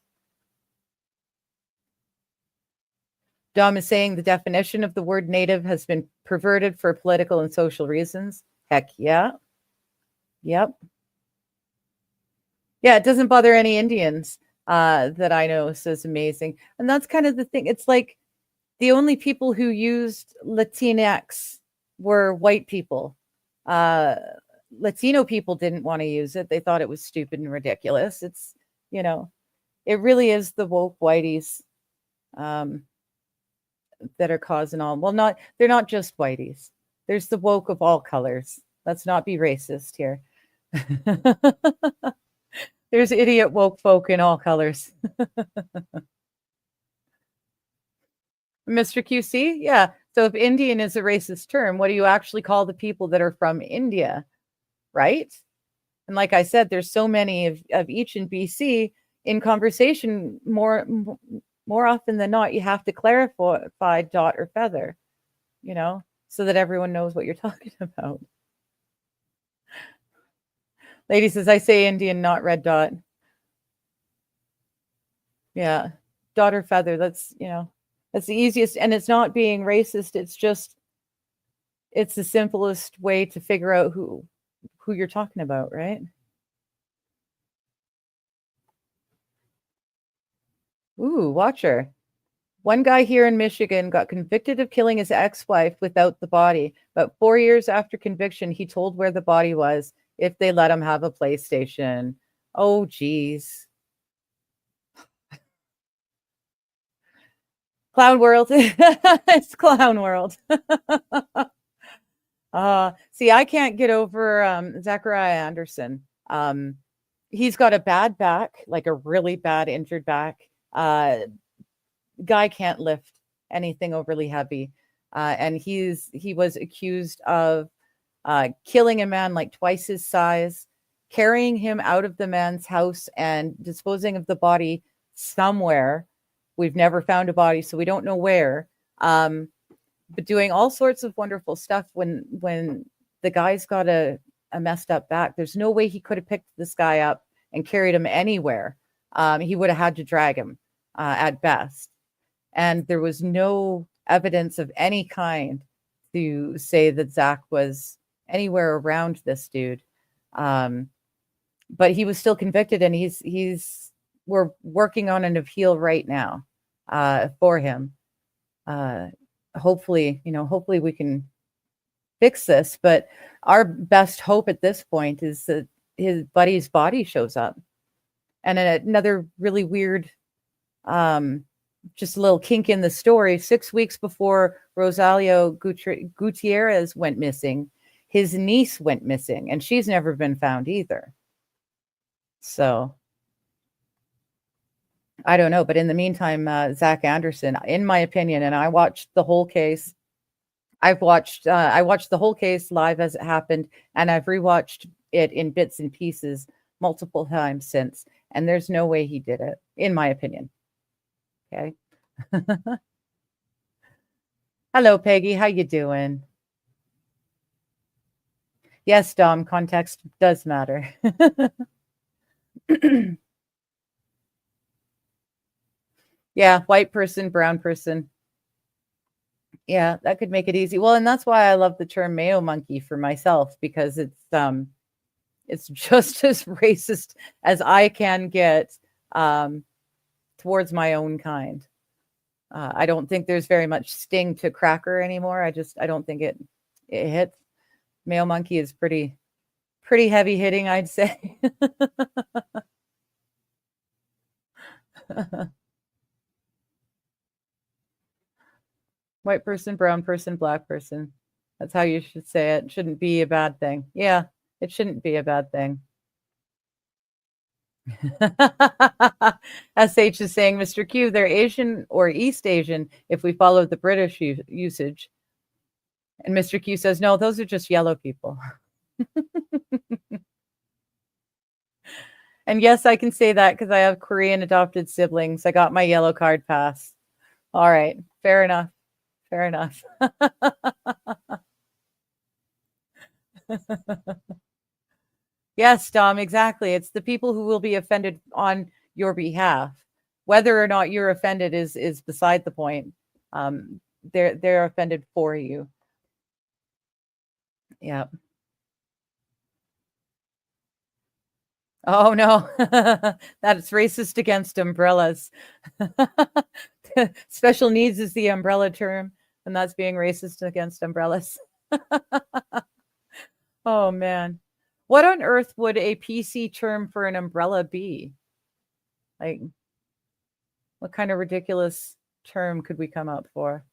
Dom is saying the definition of the word Native has been perverted for political and social reasons. Heck yeah. Yep. Yeah, it doesn't bother any Indians that I know, so it's amazing. And that's kind of the thing. It's like the only people who used Latinx were white people. Latino people didn't want to use it. They thought it was stupid and ridiculous. It's, it really is the woke whiteys that are causing all. Well, they're not just whiteys. There's the woke of all colors. Let's not be racist here. There's idiot woke folk in all colors. Mr. QC, yeah. So if Indian is a racist term, what do you actually call the people that are from India, right? And like I said, there's so many of each in BC. In conversation, more often than not, you have to clarify dot or feather, so that everyone knows what you're talking about. Lady says, I say Indian, not red dot. Yeah, dot or feather. That's, that's the easiest. And it's not being racist. It's the simplest way to figure out who you're talking about, right? Ooh, watcher. One guy here in Michigan got convicted of killing his ex-wife without the body. But 4 years after conviction, he told where the body was if they let him have a PlayStation. Oh, geez. Clown world. It's clown world. See, I can't get over Zachariah Anderson. He's got a bad back, like a really bad injured back. Guy can't lift anything overly heavy. And he was accused of killing a man like twice his size, carrying him out of the man's house and disposing of the body somewhere. We've never found a body, so we don't know where. But doing all sorts of wonderful stuff when the guy's got a messed up back. There's no way he could have picked this guy up and carried him anywhere. He would have had to drag him at best. And there was no evidence of any kind to say that Zach was anywhere around this dude. But he was still convicted, and we're working on an appeal right now for him. Hopefully we can fix this, but our best hope at this point is that his buddy's body shows up. And another really weird, just a little kink in the story, 6 weeks before Rosalio Gutierrez went missing, his niece went missing, and she's never been found either. So I don't know, but in the meantime, Zach Anderson, in my opinion, and I watched the whole case. I watched the whole case live as it happened, and I've rewatched it in bits and pieces multiple times since, and there's no way he did it, in my opinion. Okay. Hello, Peggy. How you doing? Yes, Dom, context does matter. Yeah, white person, brown person. Yeah, that could make it easy. Well, and that's why I love the term Mayo monkey for myself, because it's just as racist as I can get towards my own kind. I don't think there's very much sting to cracker anymore. I don't think it hits. Mayo monkey is pretty heavy hitting, I'd say. White person, brown person, black person. That's how you should say it. It shouldn't be a bad thing. Yeah, it shouldn't be a bad thing. SH is saying, Mr. Q, they're Asian or East Asian if we follow the British usage. And Mr. Q says, no, those are just yellow people. And yes, I can say that because I have Korean adopted siblings. I got my yellow card pass. All right, fair enough. Fair enough. Yes, Dom, exactly. It's the people who will be offended on your behalf. Whether or not you're offended is beside the point. They're offended for you. Yeah. Oh no, that's racist against umbrellas. Special needs is the umbrella term, and that's being racist against umbrellas. Oh man. What on earth would a PC term for an umbrella be? Like, what kind of ridiculous term could we come up for?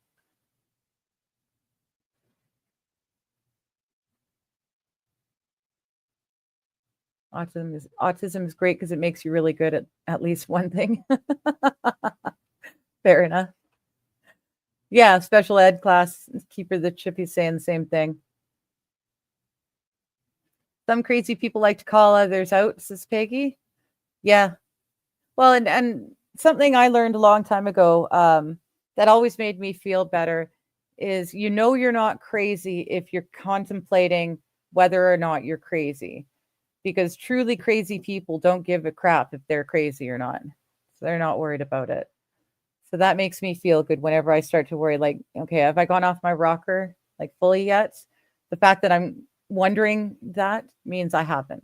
Autism is great because it makes you really good at least one thing. Fair enough. Yeah, special ed class. Keeper the Chippy saying the same thing. Some crazy people like to call others out, says Peggy. Yeah. Well, and something I learned a long time ago that always made me feel better is you're not crazy if you're contemplating whether or not you're crazy. Because truly crazy people don't give a crap if they're crazy or not. So they're not worried about it. So that makes me feel good whenever I start to worry, like, okay, have I gone off my rocker like fully yet? The fact that I'm wondering that means I haven't.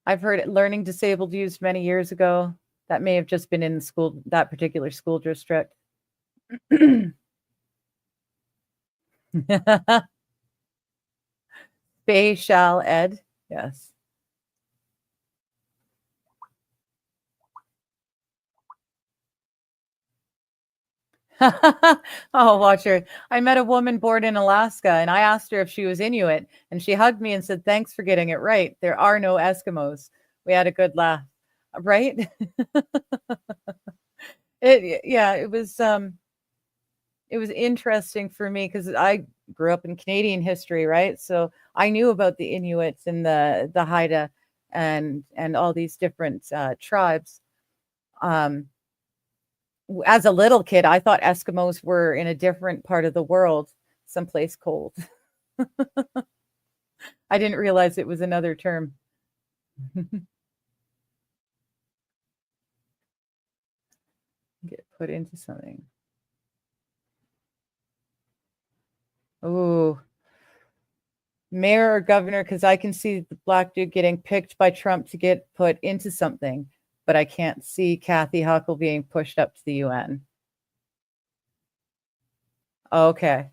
I've heard learning disabled used many years ago. That may have just been in that particular school district. Spatial ed. Yes. Oh, watch her. I met a woman born in Alaska, and I asked her if she was Inuit, and she hugged me and said, thanks for getting it right. There are no Eskimos. We had a good laugh. Right? It was interesting for me because I grew up in Canadian history, right? So I knew about the Inuits and the Haida and all these different tribes. As a little kid, I thought Eskimos were in a different part of the world, someplace cold. I didn't realize it was another term. Get put into something. Ooh, mayor or governor, because I can see the black dude getting picked by Trump to get put into something, but I can't see Kathy Huckle being pushed up to the UN. Okay.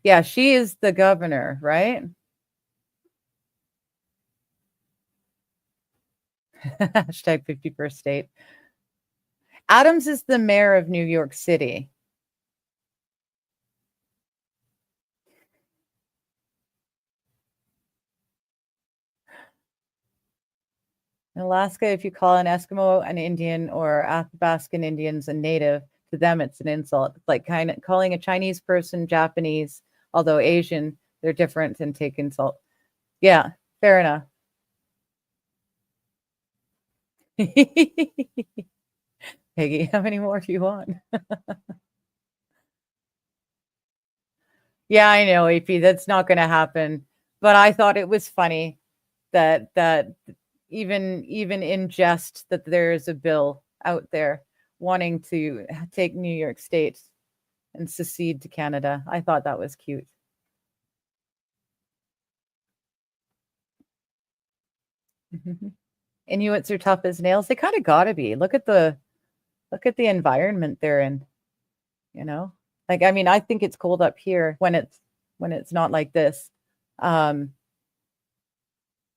Yeah, she is the governor, right? Hashtag 51st state. Adams is the mayor of New York City. In Alaska, if you call an Eskimo an Indian or Athabascan Indians a native, to them it's an insult. It's like kind of calling a Chinese person Japanese, although Asian, they're different and take insult. Yeah, fair enough. Peggy, how many more do you want? Yeah, I know, AP, that's not going to happen. But I thought it was funny that even in jest that there is a bill out there wanting to take New York State and secede to Canada. I thought that was cute. Inuits are tough as nails. They kind of gotta be. Look at the environment they're in. You know, like, I mean, I think it's cold up here when it's not like this. But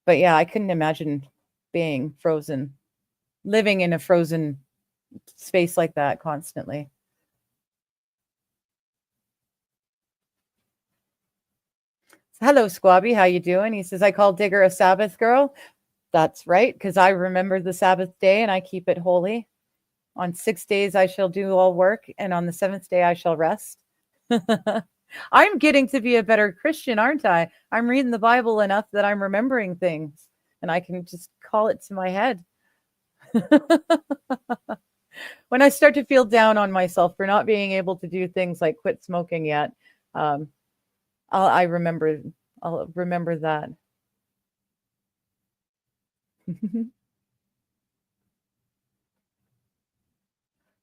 yeah, I couldn't imagine being frozen, living in a frozen space like that constantly. Hello, Squabby. How you doing? He says, I call Digger a Sabbath girl. That's right, because I remember the Sabbath day and I keep it holy. On 6 days I shall do all work, and on the 7th day I shall rest. I'm getting to be a better Christian, aren't I? I'm reading the Bible enough that I'm remembering things, and I can just call it to my head. When I start to feel down on myself for not being able to do things like quit smoking yet, I'll remember that.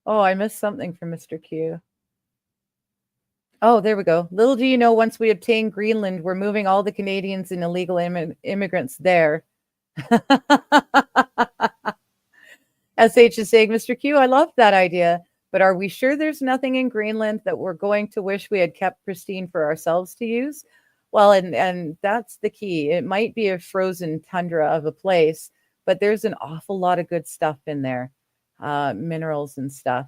Oh, I missed something from Mr. Q. Oh, there we go. Little do you know, once we obtain Greenland, we're moving all the Canadians and illegal immigrants there. SH is saying, Mr. Q, I love that idea, but are we sure there's nothing in Greenland that we're going to wish we had kept pristine for ourselves to use? Well, and that's the key. It might be a frozen tundra of a place, but there's an awful lot of good stuff in there, minerals and stuff.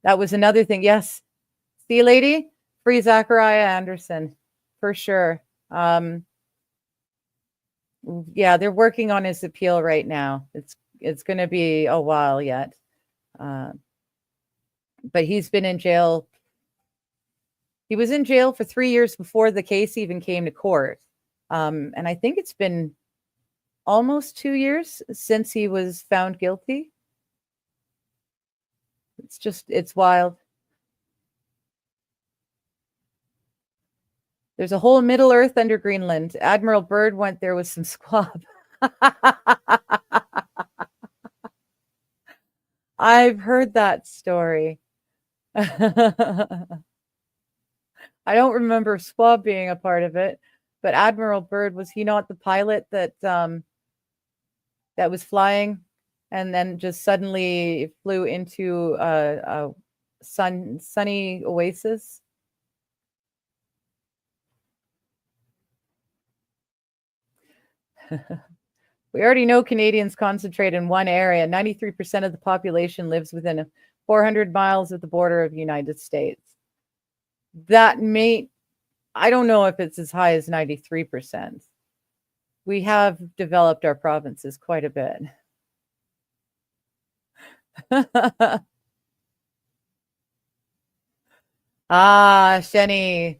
That was another thing. Yes. See, lady, free Zachariah Anderson, for sure. Yeah, they're working on his appeal right now. It's going to be a while yet. But he's been in jail. He was in jail for 3 years before the case even came to court. And I think it's been almost 2 years since he was found guilty. It's wild. There's a whole Middle Earth under Greenland. Admiral Byrd went there with some squab. I've heard that story. I don't remember squab being a part of it, but Admiral Byrd, was he not the pilot that was flying and then just suddenly flew into a sunny oasis? We already know Canadians concentrate in one area. 93% of the population lives within 400 miles of the border of the United States. That I don't know if it's as high as 93%. We have developed our provinces quite a bit. Sheni.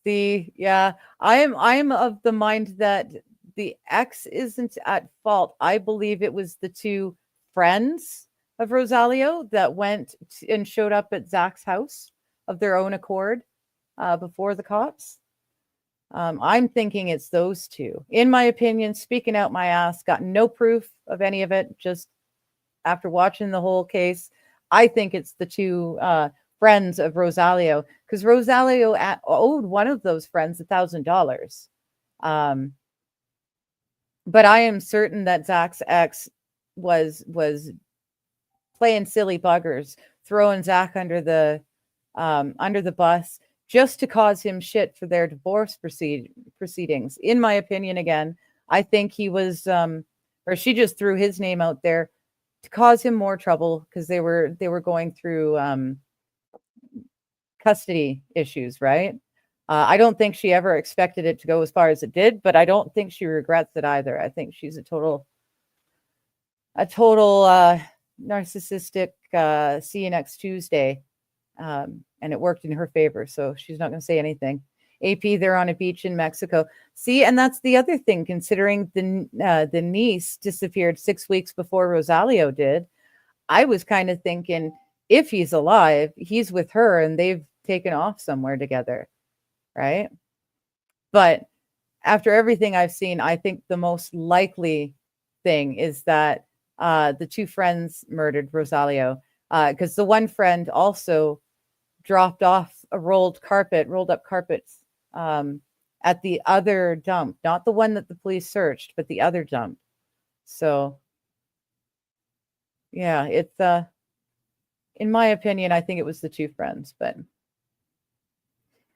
See, yeah, I'm of the mind that the ex isn't at fault. I believe it was the two friends of Rosalio that went and showed up at Zach's house of their own accord before the cops. I'm thinking it's those two. In my opinion, speaking out my ass, got no proof of any of it. Just after watching the whole case, I think it's the two friends of Rosalio, because Rosalio owed one of those friends $1,000. But I am certain that Zach's ex was playing silly buggers, throwing Zach under the bus just to cause him shit for their divorce proceedings. In my opinion, again, I think he was, or she just threw his name out there to cause him more trouble because they were going through custody issues, right? I don't think she ever expected it to go as far as it did, but I don't think she regrets it either. I think she's a total narcissistic see you next Tuesday. And it worked in her favor, so she's not going to say anything. AP, they're on a beach in Mexico. See, and that's the other thing, considering the niece disappeared 6 weeks before Rosalio did. I was kind of thinking, if he's alive, he's with her and they've taken off somewhere together, right? But after everything I've seen, I think the most likely thing is that the two friends murdered Rosalio, because the one friend also dropped off a rolled up carpets at the other dump, not the one that the police searched, but the other dump. So yeah, it's in my opinion, I think it was the two friends, but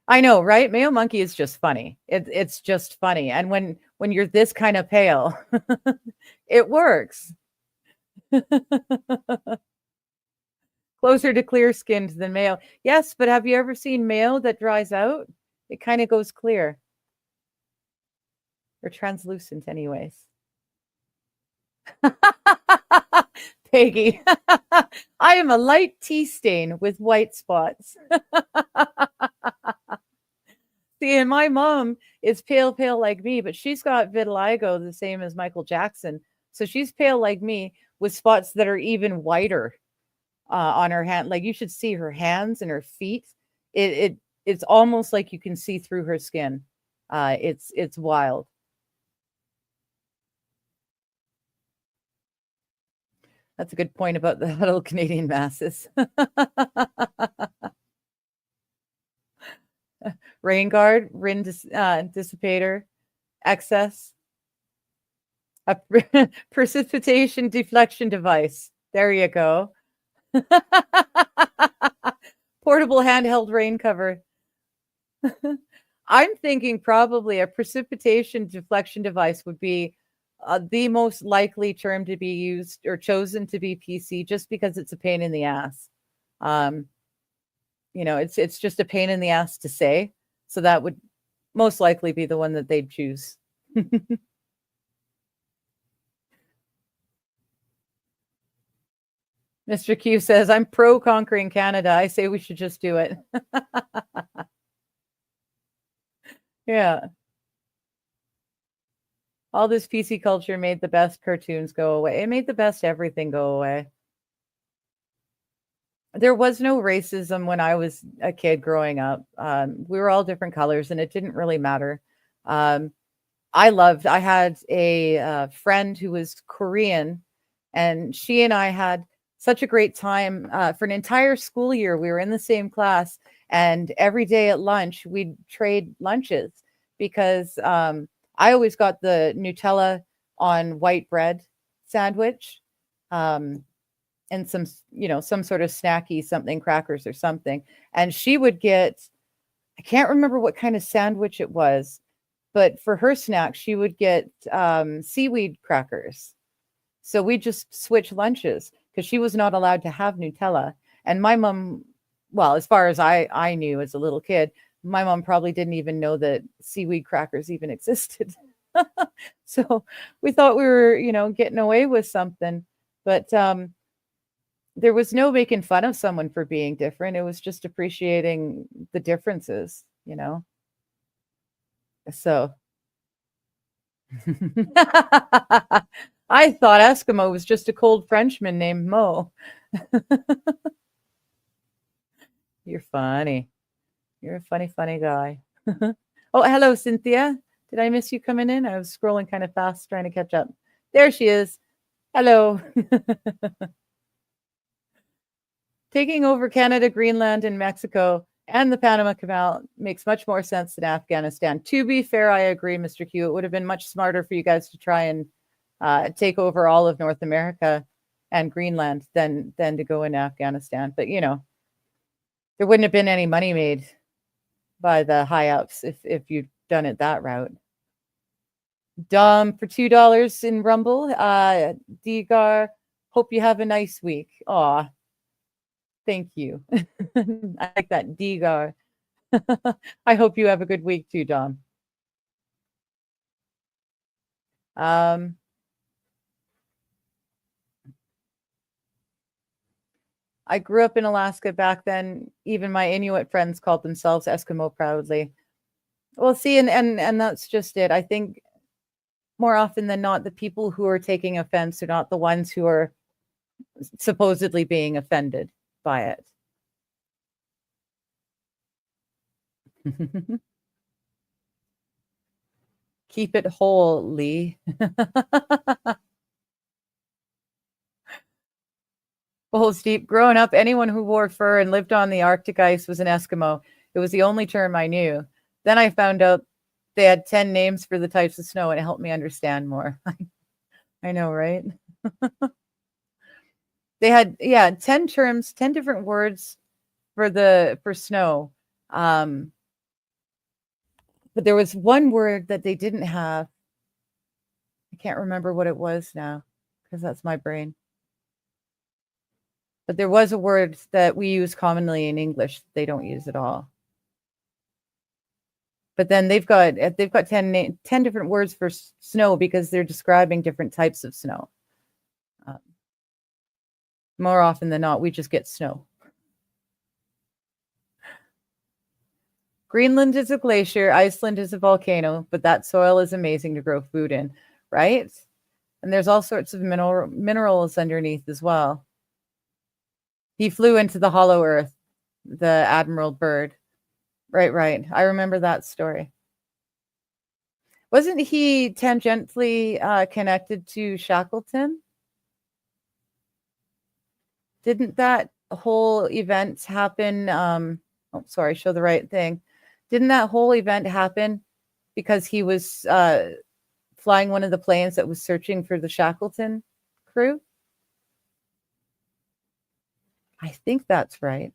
I know, right? Mayo Monkey is just funny. It's just funny. And when you're this kind of pale, it works. Closer to clear skinned than Mayo. Yes, but have you ever seen Mayo that dries out? It kind of goes clear. Or translucent anyways. Peggy. I am a light tea stain with white spots. See, and my mom is pale like me, but she's got vitiligo the same as Michael Jackson. So she's pale like me with spots that are even whiter on her hand. Like you should see her hands and her feet. It's almost like you can see through her skin. It's wild. That's a good point about the huddle Canadian masses. Rain guard, dissipator, excess, a precipitation deflection device. There you go. Portable handheld rain cover. I'm thinking probably a precipitation deflection device would be the most likely term to be used or chosen to be PC, just because it's a pain in the ass. It's just a pain in the ass to say. So that would most likely be the one that they'd choose. Mr. Q says, I'm pro conquering Canada. I say we should just do it. Yeah. All this PC culture made the best cartoons go away. It made the best everything go away. There was no racism when I was a kid growing up. We were all different colors and it didn't really matter. I had a friend who was Korean, and she and I had such a great time for an entire school year. We were in the same class, and every day at lunch, we'd trade lunches because I always got the Nutella on white bread sandwich. And some sort of snacky something, crackers or something. And she would get, I can't remember what kind of sandwich it was, but for her snack, she would get seaweed crackers. So we just switch lunches because she was not allowed to have Nutella. And my mom, well, as far as I knew as a little kid, my mom probably didn't even know that seaweed crackers even existed. So we thought we were, getting away with something. But there was no making fun of someone for being different. It was just appreciating the differences, So I thought Eskimo was just a cold Frenchman named Mo. You're funny. You're a funny, funny guy. Oh, hello, Cynthia. Did I miss you coming in? I was scrolling kind of fast trying to catch up. There she is. Hello. Taking over Canada, Greenland, and Mexico and the Panama Canal makes much more sense than Afghanistan. To be fair, I agree, Mr. Q. It would have been much smarter for you guys to try and take over all of North America and Greenland than to go into Afghanistan. But, you know, there wouldn't have been any money made by the high ups if you'd done it that route. Dom for $2 in Rumble. Degar, hope you have a nice week. Aw, thank you. I like that, Degar. I hope you have a good week too, Dom. I grew up in Alaska back then. Even my Inuit friends called themselves Eskimo proudly. Well, see, and that's just it. I think more often than not, the people who are taking offense are not the ones who are supposedly being offended by it. Keep it whole, Lee. Balls deep. Growing up, anyone who wore fur and lived on the Arctic ice was an Eskimo. It was the only term I knew. Then I found out they had 10 names for the types of snow, and it helped me understand more. I know, right? They had, 10 terms, 10 different words for snow. But there was one word that they didn't have. I can't remember what it was now because that's my brain. But there was a word that we use commonly in English that they don't use at all. But then they've got 10 different words for snow because they're describing different types of snow. More often than not, we just get snow. Greenland is a glacier, Iceland is a volcano, but that soil is amazing to grow food in, right? And there's all sorts of minerals underneath as well. He flew into the hollow earth, the Admiral Byrd. Right. I remember that story. Wasn't he tangentially connected to Shackleton? Didn't that whole event happen? Show the right thing. Didn't that whole event happen because he was flying one of the planes that was searching for the Shackleton crew? I think that's right.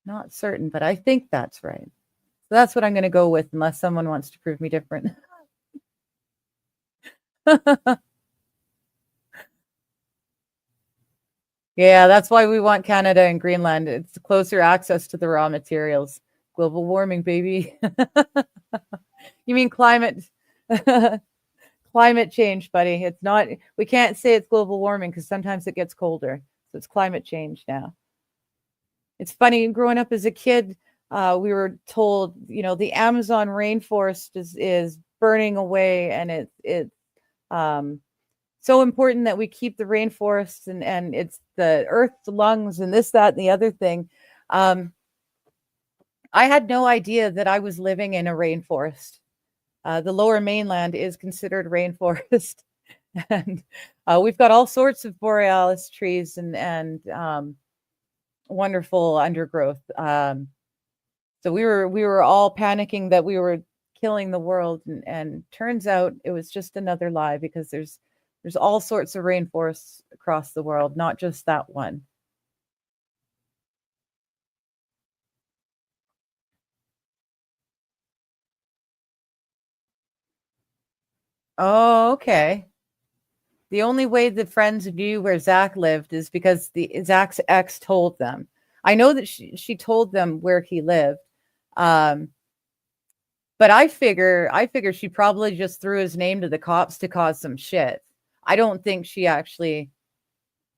Not certain, but I think that's right. So that's what I'm going to go with unless someone wants to prove me different. Yeah, that's why we want Canada and Greenland. It's closer access to the raw materials. Global warming, baby. You mean climate change, buddy. It's not, we can't say it's global warming because sometimes it gets colder. So it's climate change now. It's funny, growing up as a kid, we were told, the Amazon rainforest is burning away, and it's so important that we keep the rainforests, and it's the earth's lungs and this, that, and the other thing. I had no idea that I was living in a rainforest. The lower mainland is considered rainforest. And we've got all sorts of borealis trees and wonderful undergrowth. So we were all panicking that we were killing the world, and turns out it was just another lie, because there's all sorts of rainforests across the world, not just that one. Oh, okay. The only way the friends knew where Zach lived is because Zach's ex told them. I know that she told them where he lived. But I figure she probably just threw his name to the cops to cause some shit. I don't think she actually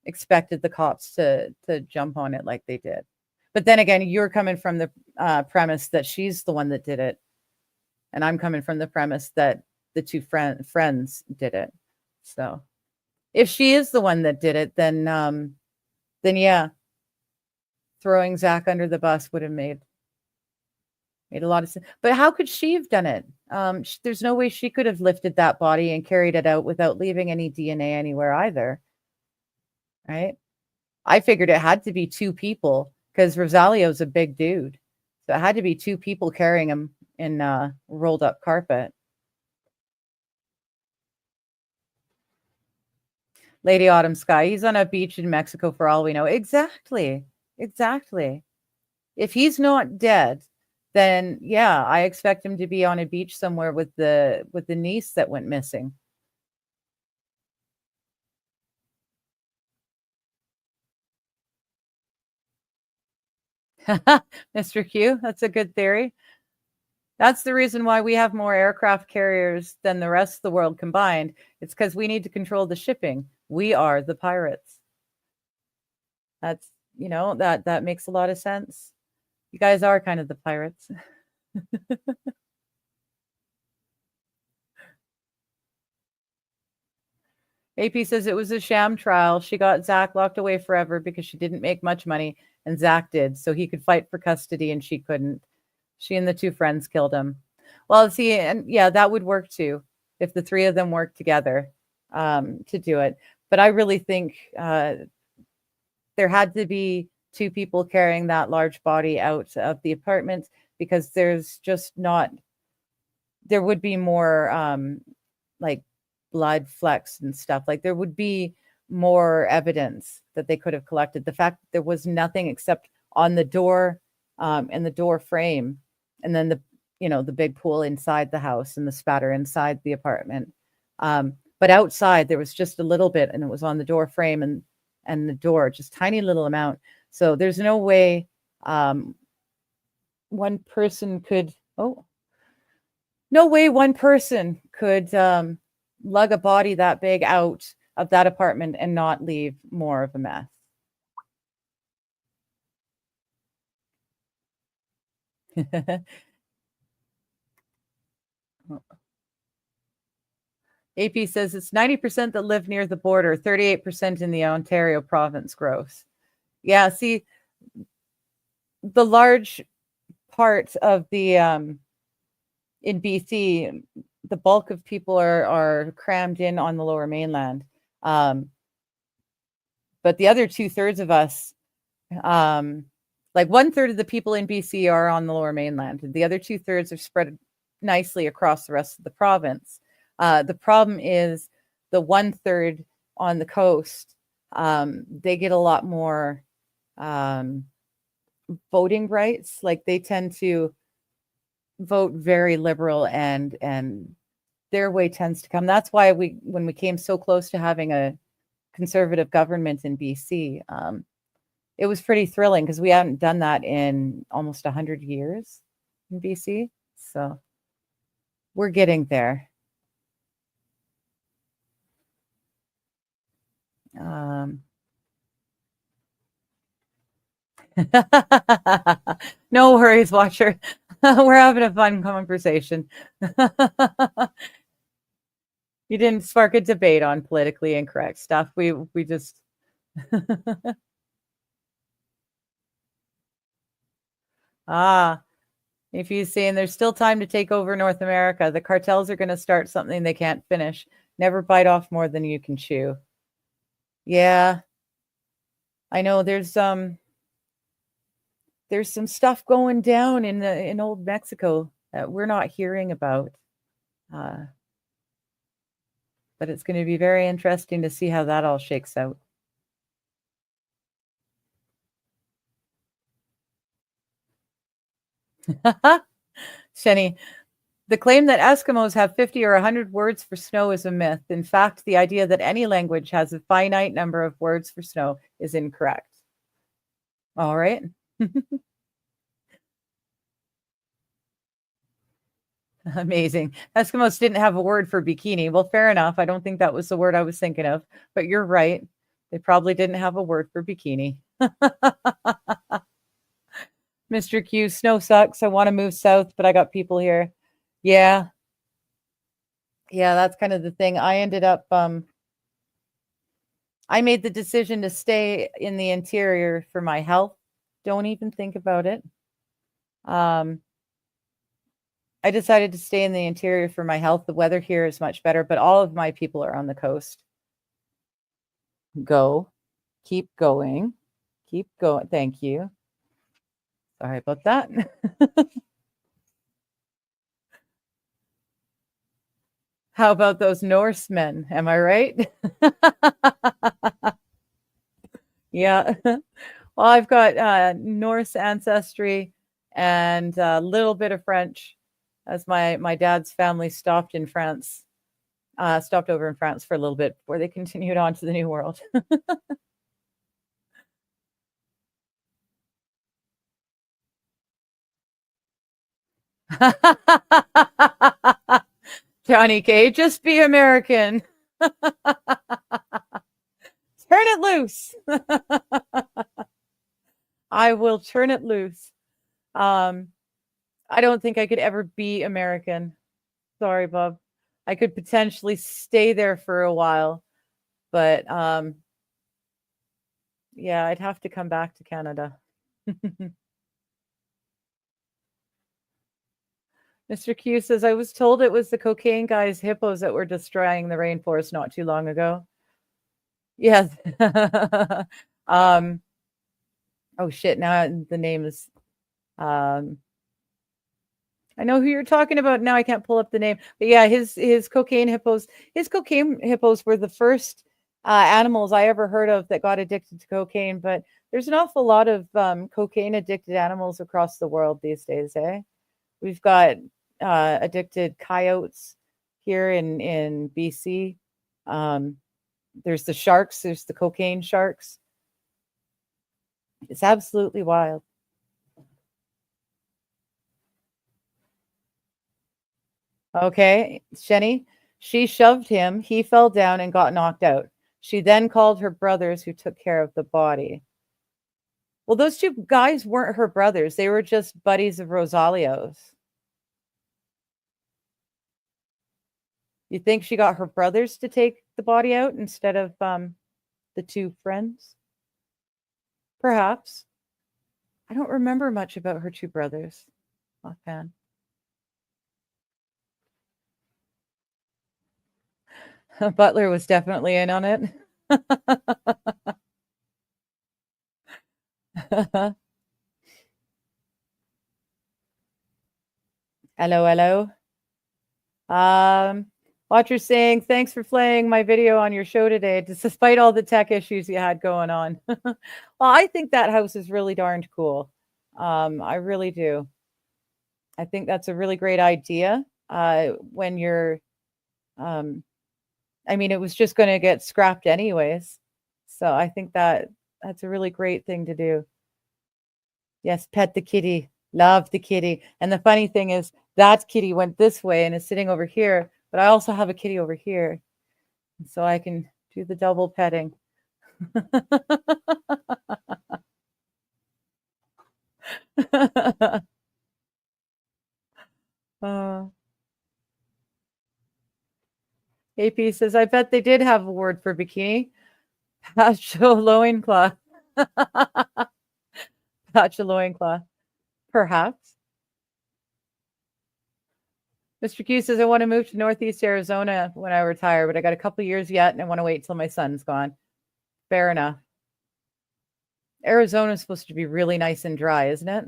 expected the cops to jump on it like they did. But then again, you're coming from the premise that she's the one that did it. And I'm coming from the premise that the two friends did it. So if she is the one that did it, then yeah, throwing Zach under the bus would have made a lot of sense. But how could she have done it? There's no way she could have lifted that body and carried it out without leaving any DNA anywhere either. Right? I figured it had to be 2 people because Rosalio's a big dude. So it had to be 2 people carrying him in rolled up carpet. Lady Autumn Sky, he's on a beach in Mexico for all we know. Exactly. Exactly. If he's not dead, then yeah, I expect him to be on a beach somewhere with the niece that went missing. Mr. Q, that's a good theory. That's the reason why we have more aircraft carriers than the rest of the world combined. It's because we need to control the shipping. We are the pirates. That's, that makes a lot of sense. You guys are kind of the pirates. AP says it was a sham trial. She got Zach locked away forever because she didn't make much money, and Zach did, so he could fight for custody and she couldn't. She and the 2 friends killed him. Well, see, and yeah, that would work too if the 3 of them worked together to do it. But I really think there had to be 2 people carrying that large body out of the apartment because there's just not. There would be more like blood flecks and stuff. Like there would be more evidence that they could have collected. The fact that there was nothing except on the door and the door frame, and then the big pool inside the house and the spatter inside the apartment. But outside there was just a little bit, and it was on the door frame and the door, just tiny little amount. So there's no way one person could. No way one person could lug a body that big out of that apartment and not leave more of a mess. AP says it's 90% that live near the border, 38% in the Ontario province gross. Yeah, see, the large part of the in BC, the bulk of people are crammed in on the Lower Mainland. But the other 2/3 of us, like 1/3 of the people in BC are on the Lower Mainland. The other 2/3 are spread nicely across the rest of the province. The problem is the 1/3 on the coast, they get a lot more voting rights. Like they tend to vote very liberal, and their way tends to come. That's why when we came so close to having a conservative government in BC, it was pretty thrilling because we hadn't done that in almost 100 years in BC. So we're getting there. No worries, Watcher. We're having a fun conversation. You didn't spark a debate on politically incorrect stuff. We just if he's saying there's still time to take over North America, the cartels are going to start something they can't finish. Never bite off more than you can chew. Yeah, I know there's some stuff going down in old Mexico that we're not hearing about. But it's going to be very interesting to see how that all shakes out. Shenny, the claim that Eskimos have 50 or 100 words for snow is a myth. In fact, the idea that any language has a finite number of words for snow is incorrect. All right. Amazing. Eskimos didn't have a word for bikini. Well, fair enough. I don't think that was the word I was thinking of, but you're right. They probably didn't have a word for bikini. Mr. Q, snow sucks. I want to move south, but I got people here. Yeah. Yeah, that's kind of the thing. I ended up, I made the decision to stay in the interior for my health. Don't even think about it. I decided to stay in the interior for my health. The weather here is much better, but all of my people are on the coast. Go. Keep going. Keep going. Thank you. Sorry about that. How about those Norsemen? Am I right? Yeah. Well, I've got Norse ancestry and a little bit of French, as my dad's family stopped in France, stopped over in France for a little bit before they continued on to the New World. Johnny K, just be American. Turn it loose. I will turn it loose. I don't think I could ever be American. Sorry, Bob. I could potentially stay there for a while, but yeah, I'd have to come back to Canada. Mr. Q says, I was told it was the cocaine guys, hippos, that were destroying the rainforest not too long ago. Yes. Oh shit, now the name is I know who you're talking about now. I can't pull up the name, but yeah, his cocaine hippos. His cocaine hippos were the first animals I ever heard of that got addicted to cocaine. But there's an awful lot of cocaine addicted animals across the world these days. We've got addicted coyotes here in BC. There's the sharks. There's the cocaine sharks. It's absolutely wild. Okay, Shenny, she shoved him. He fell down and got knocked out. She then called her brothers who took care of the body. Well, those two guys weren't her brothers. They were just buddies of Rosalio's. You think she got her brothers to take the body out instead of the two friends? Perhaps. I don't remember much about her two brothers offhand. Butler was definitely in on it. Hello, hello. Watcher saying, thanks for playing my video on your show today, despite all the tech issues you had going on. Well, I think that house is really darned cool. I really do. I think that's a really great idea. When you're, I mean, it was just going to get scrapped anyways. So I think that's a really great thing to do. Yes, pet the kitty. Love the kitty. And the funny thing is, that kitty went this way and is sitting over here, but I also have a kitty over here. So I can do the double petting. AP says, I bet they did have a word for bikini. Pacho loincloth. Pacho loincloth. Perhaps. Mr. Q says, I want to move to Northeast Arizona when I retire, but I got a couple years yet and I want to wait till my son's gone. Fair enough. Arizona is supposed to be really nice and dry, isn't it?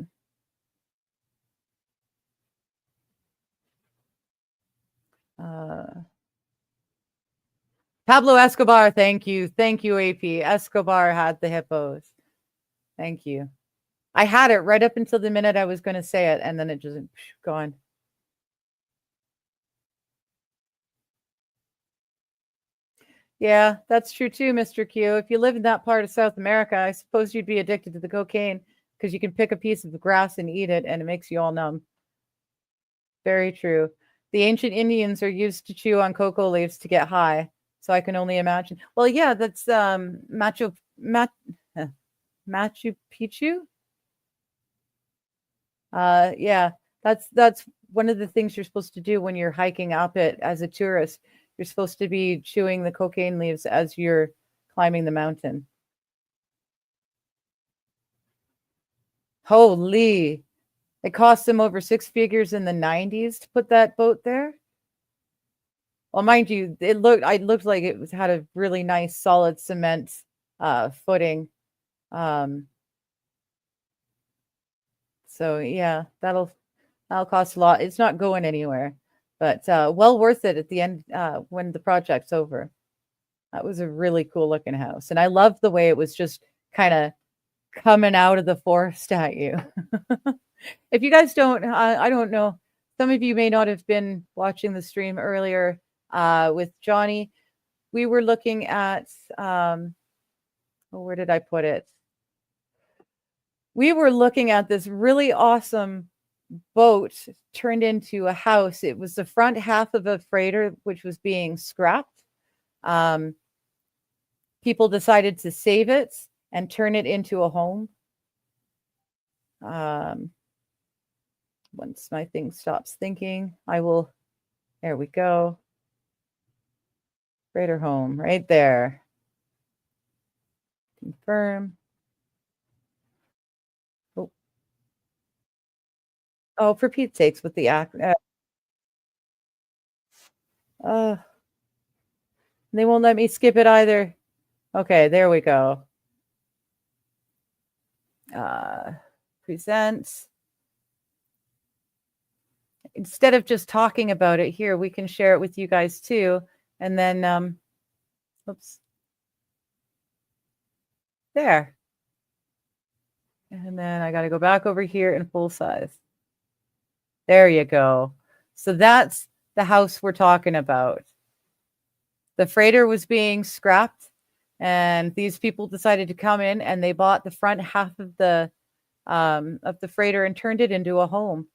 Pablo Escobar, thank you. Thank you, AP. Escobar had the hippos. Thank you. I had it right up until the minute I was going to say it, and then it just gone. Yeah, that's true too, Mr. Q. If you live in that part of South America, I suppose you'd be addicted to the cocaine because you can pick a piece of the grass and eat it, and it makes you all numb. Very true. The ancient Indians are used to chew on cocoa leaves to get high. So I can only imagine. Well, yeah, that's Machu Picchu. Yeah, that's one of the things you're supposed to do when you're hiking up it as a tourist. You're supposed to be chewing the cocaine leaves as you're climbing the mountain. Holy, it cost them over 6 figures in the 90s to put that boat there. Well, mind you, it looked like it had a really nice solid cement footing. So yeah, that'll cost a lot. It's not going anywhere, but well worth it at the end when the project's over. That was a really cool looking house, and I love the way it was just kind of coming out of the forest at you. If you guys don't, I don't know. Some of you may not have been watching the stream earlier with Johnny. We were looking at, where did I put it? We were looking at this really awesome boat turned into a house. It was the front half of a freighter, which was being scrapped. People decided to save it and turn it into a home. Once my thing stops thinking, I will, there we go. Freighter home right there. Confirm. Oh, for Pete's sakes, with the act. They won't let me skip it either. Okay, there we go. Present. Instead of just talking about it here, we can share it with you guys too. And then, oops. There. And then I got to go back over here in full size. There you go. So that's the house we're talking about. The freighter was being scrapped, and these people decided to come in and they bought the front half of the freighter and turned it into a home.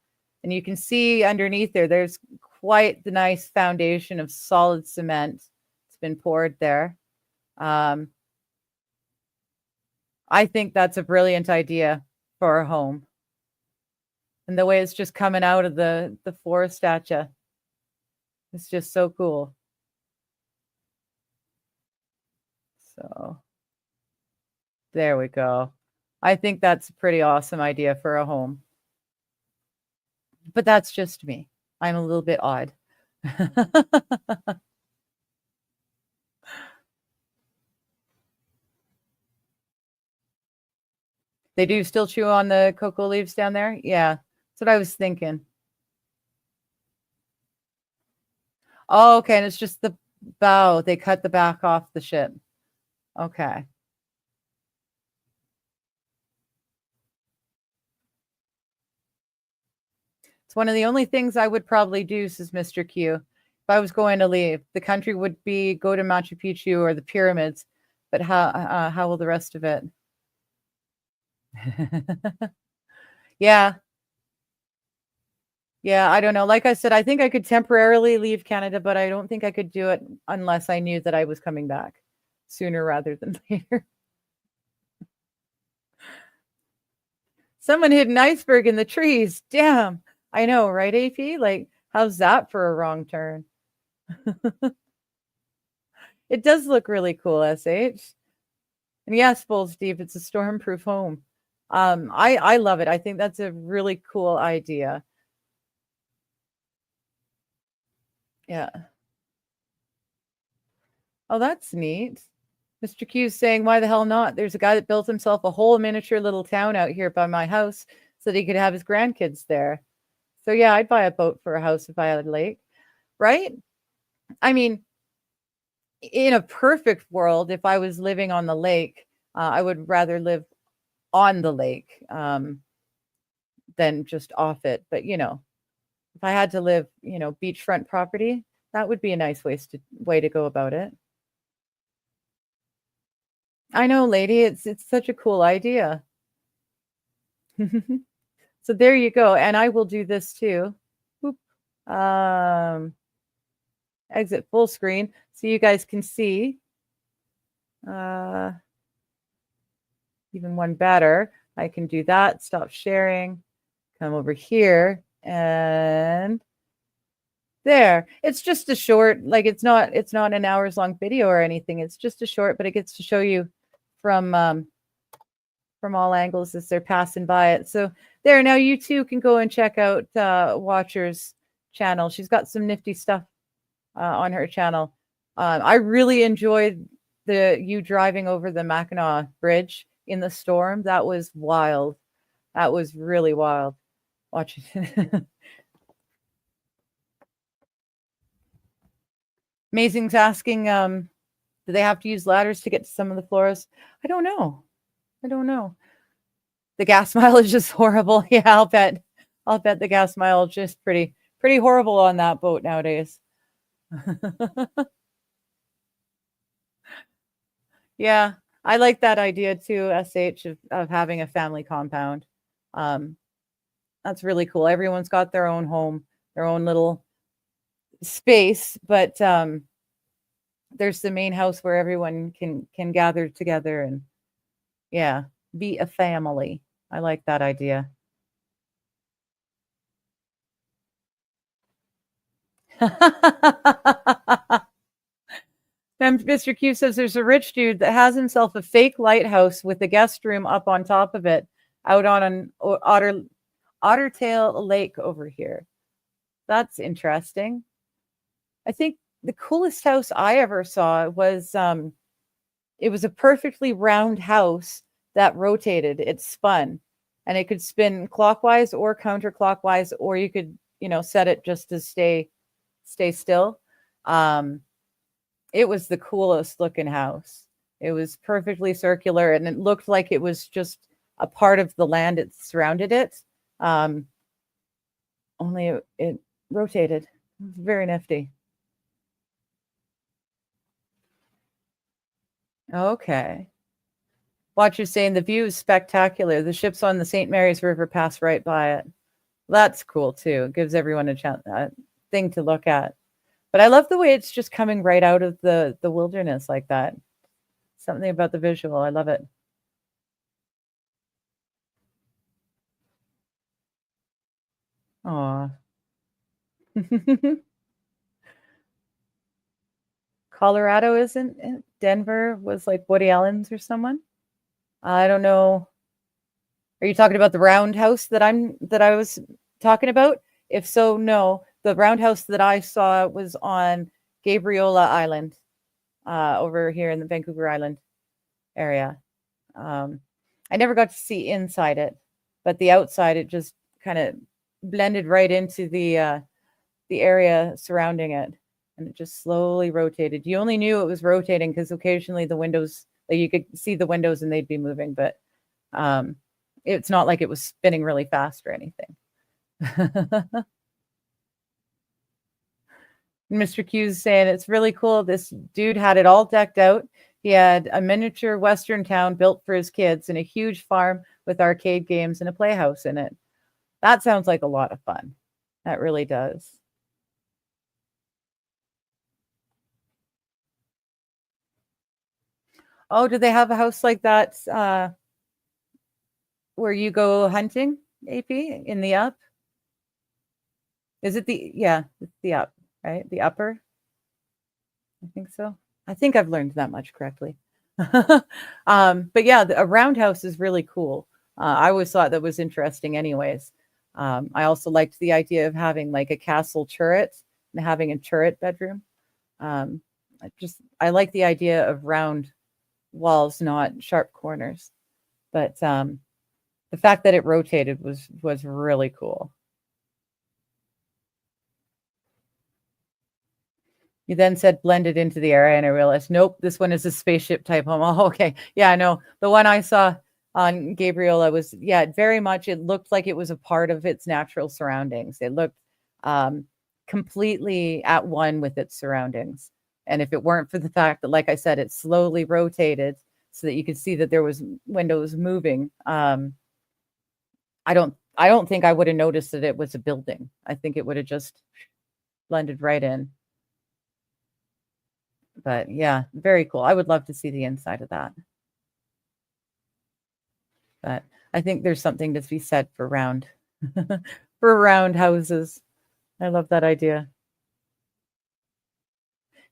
And you can see underneath there's quite the nice foundation of solid cement. It's been poured there. I think that's a brilliant idea for a home. And the way it's just coming out of the forest at you. It's just so cool. So there we go. I think that's a pretty awesome idea for a home. But that's just me. I'm a little bit odd. They do still chew on the cocoa leaves down there? Yeah, that's what I was thinking. Oh, okay, and it's just the bow. They cut the back off the ship. Okay. It's one of the only things I would probably do, says Mr. Q. If I was going to leave, the country would be go to Machu Picchu or the pyramids. But how will the rest of it? Yeah. Yeah, I don't know. Like I said, I think I could temporarily leave Canada, but I don't think I could do it unless I knew that I was coming back sooner rather than later. Someone hid an iceberg in the trees. Damn. I know, right, AP? Like, how's that for a wrong turn? It does look really cool, SH. And yes, Bull Steve, it's a stormproof home. I love it. I think that's a really cool idea. Yeah. Oh, that's neat. Mr. Q's saying, why the hell not? There's a guy that built himself a whole miniature little town out here by my house so that he could have his grandkids there. So yeah, I'd buy a boat for a house if I had a lake, right? I mean, in a perfect world, if I was living on the lake, I would rather live on the lake than just off it. But, you know, if I had to live, you know, beachfront property, that would be a nice way to go about it. I know, lady, it's such a cool idea. So there you go. And I will do this too. Oop. Exit full screen so you guys can see. Even one better. I can do that. Stop sharing. Come over here and there. It's just a short, like it's not an hours long video or anything. It's just a short, but it gets to show you from all angles as they're passing by it. So there, now you too can go and check out Watcher's channel. She's got some nifty stuff on her channel. I really enjoyed you driving over the Mackinac Bridge in the storm, that was wild. That was really wild. Watching it. Amazing's asking, do they have to use ladders to get to some of the floors? I don't know. I don't know. The gas mileage is horrible. Yeah, I'll bet the gas mileage is pretty horrible on that boat nowadays. Yeah, I like that idea too, SH, of having a family compound. That's really cool. Everyone's got their own home, their own little space, but there's the main house where everyone can gather together and, yeah, be a family. I like that idea. And Mr. Q says there's a rich dude that has himself a fake lighthouse with a guest room up on top of it out on an Ottertail Lake over here. That's interesting. I think the coolest house I ever saw was it was a perfectly round house that rotated. It spun, and it could spin clockwise or counterclockwise, or you could, set it just to stay still. It was the coolest looking house. It was perfectly circular, and it looked like it was just a part of the land it surrounded it. Only it rotated. It was very nifty. Okay. Watch you saying the view is spectacular. The ships on the St. Mary's River pass right by it. That's cool too. It gives everyone a thing to look at. But I love the way it's just coming right out of the wilderness like that. Something about the visual. I love it. Aw. Colorado isn't it? Denver was like Woody Allen's or someone. I don't know. Are you talking about the roundhouse that I was talking about? If so, no. The roundhouse that I saw was on Gabriola Island, over here in the Vancouver Island area. I never got to see inside it, but the outside, it just kind of blended right into the area surrounding it, and it just slowly rotated. You only knew it was rotating because occasionally the windows, like you could see the windows and they'd be moving, but it's not like it was spinning really fast or anything. Mr. Q's saying it's really cool. This dude had it all decked out. He had a miniature Western town built for his kids and a huge farm with arcade games and a playhouse in it. That sounds like a lot of fun. That really does. Oh, do they have a house like that where you go hunting, AP, in the up? Is it it's the up, right? The upper? I think so. I think I've learned that much correctly. But yeah, a roundhouse is really cool. I always thought that was interesting anyways. I also liked the idea of having like a castle turret and having a turret bedroom. I like the idea of round walls, not sharp corners. But the fact that it rotated was really cool. You then said blended into the area, and I realized, nope, this one is a spaceship type home. Oh, okay. Yeah, I know. The one I saw on Gabriola was, very much, it looked like it was a part of its natural surroundings. It looked completely at one with its surroundings. And if it weren't for the fact that, like I said, it slowly rotated so that you could see that there was windows moving, I don't think I would have noticed that it was a building. I think it would have just blended right in. But yeah, very cool. I would love to see the inside of that. But I think there's something to be said for round houses. I love that idea.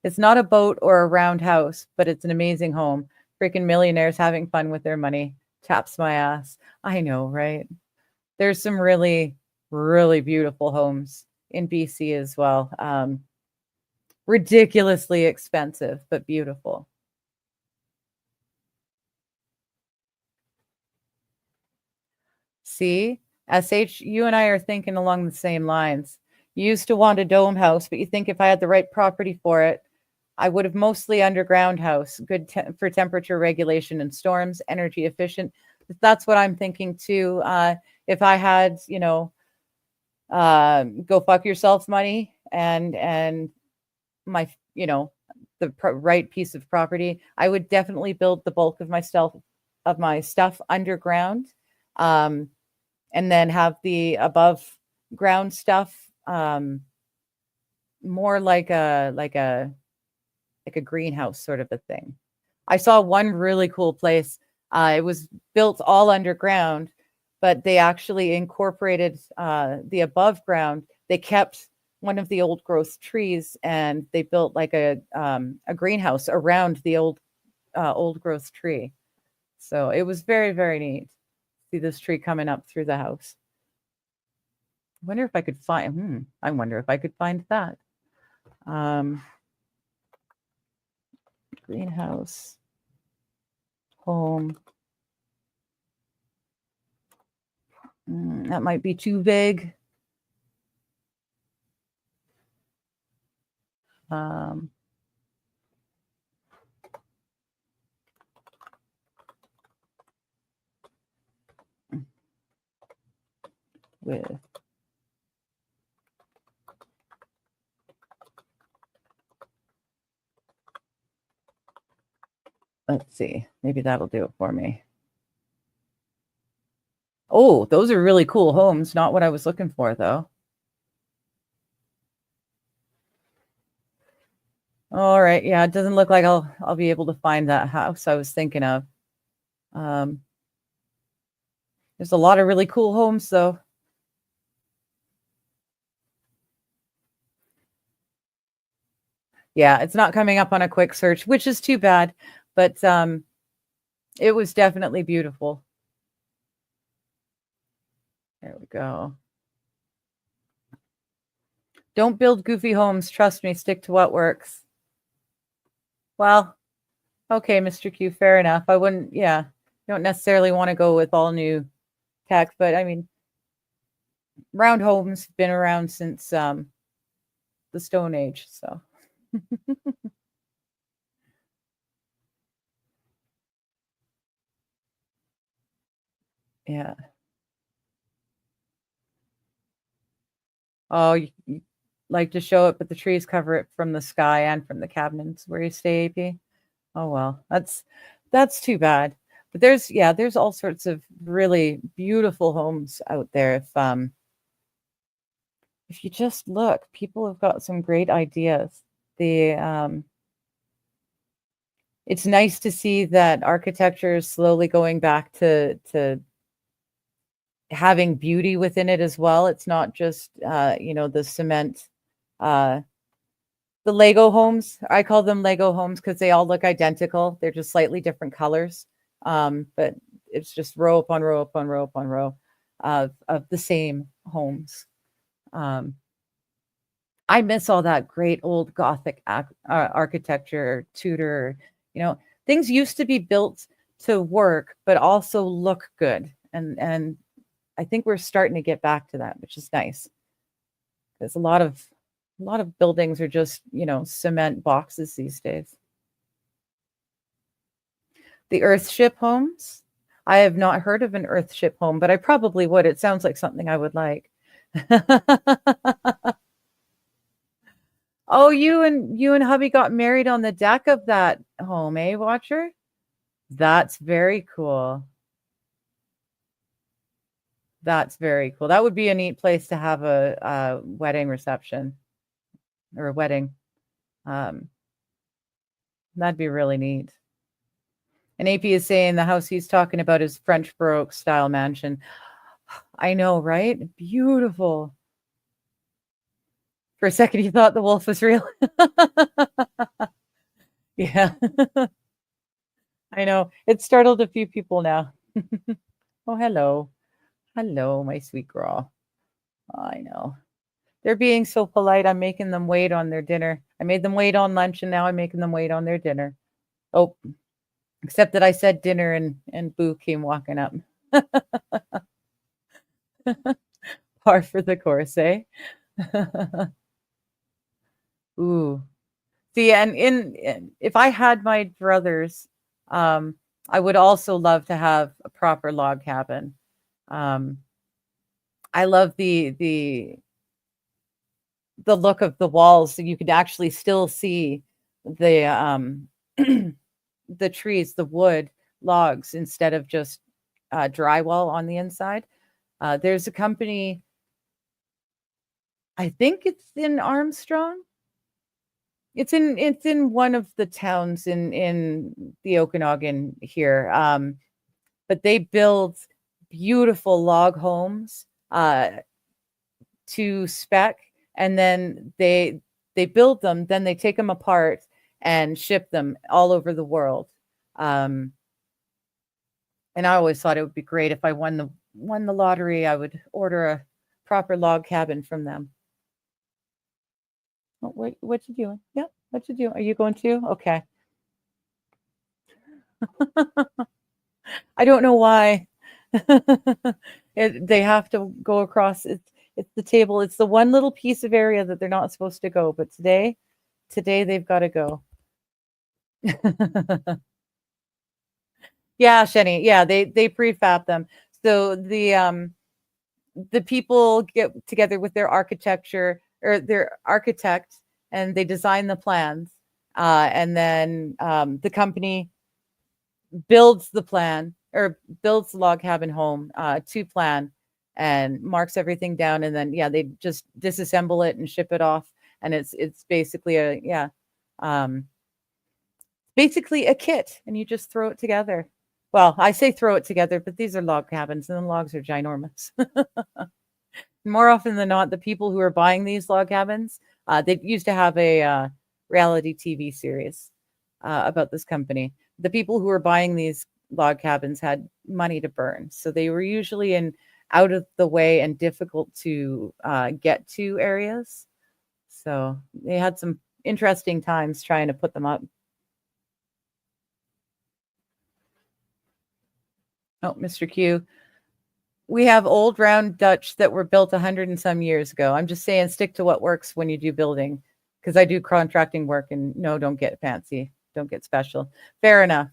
It's not a boat or a round house, but it's an amazing home. Freaking millionaires having fun with their money. Taps my ass. I know, right? There's some really, really beautiful homes in BC as well. Ridiculously expensive, but beautiful. See, SH, you and I are thinking along the same lines. You used to want a dome house, but you think if I had the right property for it, I would have mostly underground house, good for temperature regulation and storms, energy efficient. That's what I'm thinking too. If I had, go fuck yourself money and my, the right piece of property, I would definitely build the bulk of my stuff underground, and then have the above ground stuff more like a greenhouse sort of a thing. I saw one really cool place. It was built all underground, but they actually incorporated the above ground. They kept one of the old growth trees and they built like a greenhouse around the old growth tree. So it was very, very neat. See this tree coming up through the house. I wonder if I could find, I wonder if I could find that. Greenhouse, home. That might be too vague. With let's see, maybe that'll do it for me. Oh, those are really cool homes. Not what I was looking for, though. All right. Yeah, it doesn't look like I'll be able to find that house I was thinking of. There's a lot of really cool homes, though. Yeah, it's not coming up on a quick search, which is too bad, but it was definitely beautiful. There we go. Don't build goofy homes. Trust me, stick to what works. Well, okay, Mr. Q, fair enough. I wouldn't, don't necessarily want to go with all new tech, but I mean, round homes have been around since the Stone Age, so. Yeah. Oh, you like to show it, but the trees cover it from the sky and from the cabinets where you stay, AP. Oh well, that's too bad. But there's all sorts of really beautiful homes out there. If you just look, people have got some great ideas. It's nice to see that architecture is slowly going back to having beauty within it as well. It's not just the cement, the Lego homes. I call them Lego homes because they all look identical. They're just slightly different colors, but it's just row upon row upon row upon row of the same homes. I miss all that great old Gothic architecture, Tudor. Things used to be built to work, but also look good, and I think we're starting to get back to that, which is nice. Because a lot of buildings are just, cement boxes these days. The Earthship homes. I have not heard of an Earthship home, but I probably would. It sounds like something I would like. Oh, you and hubby got married on the deck of that home, eh, Watcher? That's very cool. That's very cool. That would be a neat place to have a wedding reception or a wedding. That'd be really neat. And AP is saying the house he's talking about is French Baroque style mansion. I know, right? Beautiful. For a second, you thought the wolf was real. Yeah. I know. It startled a few people now. Oh, hello. Hello, my sweet girl. I know. They're being so polite. I'm making them wait on their dinner. I made them wait on lunch, and now I'm making them wait on their dinner. Oh, except that I said dinner, and Boo came walking up. Par for the course, eh? Ooh. See, and if I had my druthers, I would also love to have a proper log cabin. Um, I love the look of the walls, so you could actually still see the the trees, the wood logs instead of just drywall on the inside. There's a company, I think it's in Armstrong. It's in one of the towns in the Okanagan here. But they build beautiful log homes to spec, and then they build them, then they take them apart and ship them all over the world. And I always thought it would be great if I won the lottery. I would order a proper log cabin from them. Oh, what you doing? Yeah, what you doing? Are you going to? Okay. I don't know why. They have to go across. It's the table. It's the one little piece of area that they're not supposed to go. But today they've got to go. Yeah, Shenny. Yeah, they prefab them. So the people get together with their architecture or their architect, and they design the plans. And then the company builds the plan or builds the log cabin home to plan and marks everything down, and then they just disassemble it and ship it off, and it's basically basically a kit, and you just throw it together. Well, I say throw it together, but these are log cabins, and the logs are ginormous. More often than not, the people who are buying these log cabins, they used to have a reality TV series about this company. The people who were buying these log cabins had money to burn, so they were usually in out of the way and difficult to get to areas. So they had some interesting times trying to put them up. Oh, Mr. Q. We have old round Dutch that were built 100 and some years ago. I'm just saying, stick to what works when you do building, because I do contracting work, and no, don't get fancy. Don't get special. Fair enough.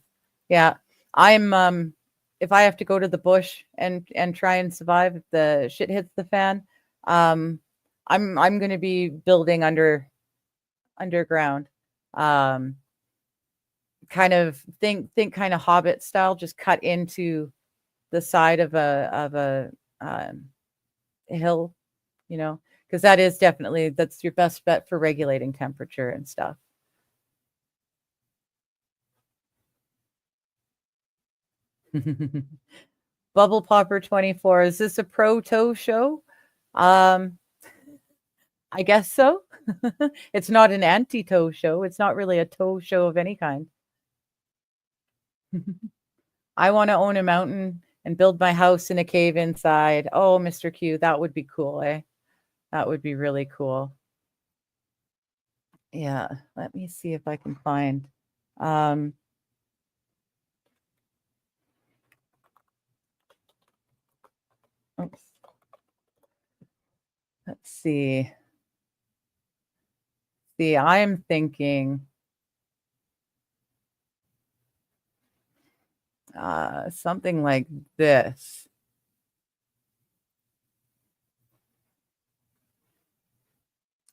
Yeah. I'm if I have to go to the bush and try and survive if the shit hits the fan, I'm going to be building underground. Kind of think kind of Hobbit style, just cut into the side of a hill, because that is definitely, that's your best bet for regulating temperature and stuff. Bubble Popper 24, is this a pro toe show? I guess so. It's not an anti-toe show. It's not really a toe show of any kind. I want to own a mountain and build my house in a cave inside. Oh, Mr. Q, that would be cool, eh? That would be really cool. Yeah, let me see if I can find. Oops. Let's see. See, I'm thinking something like this.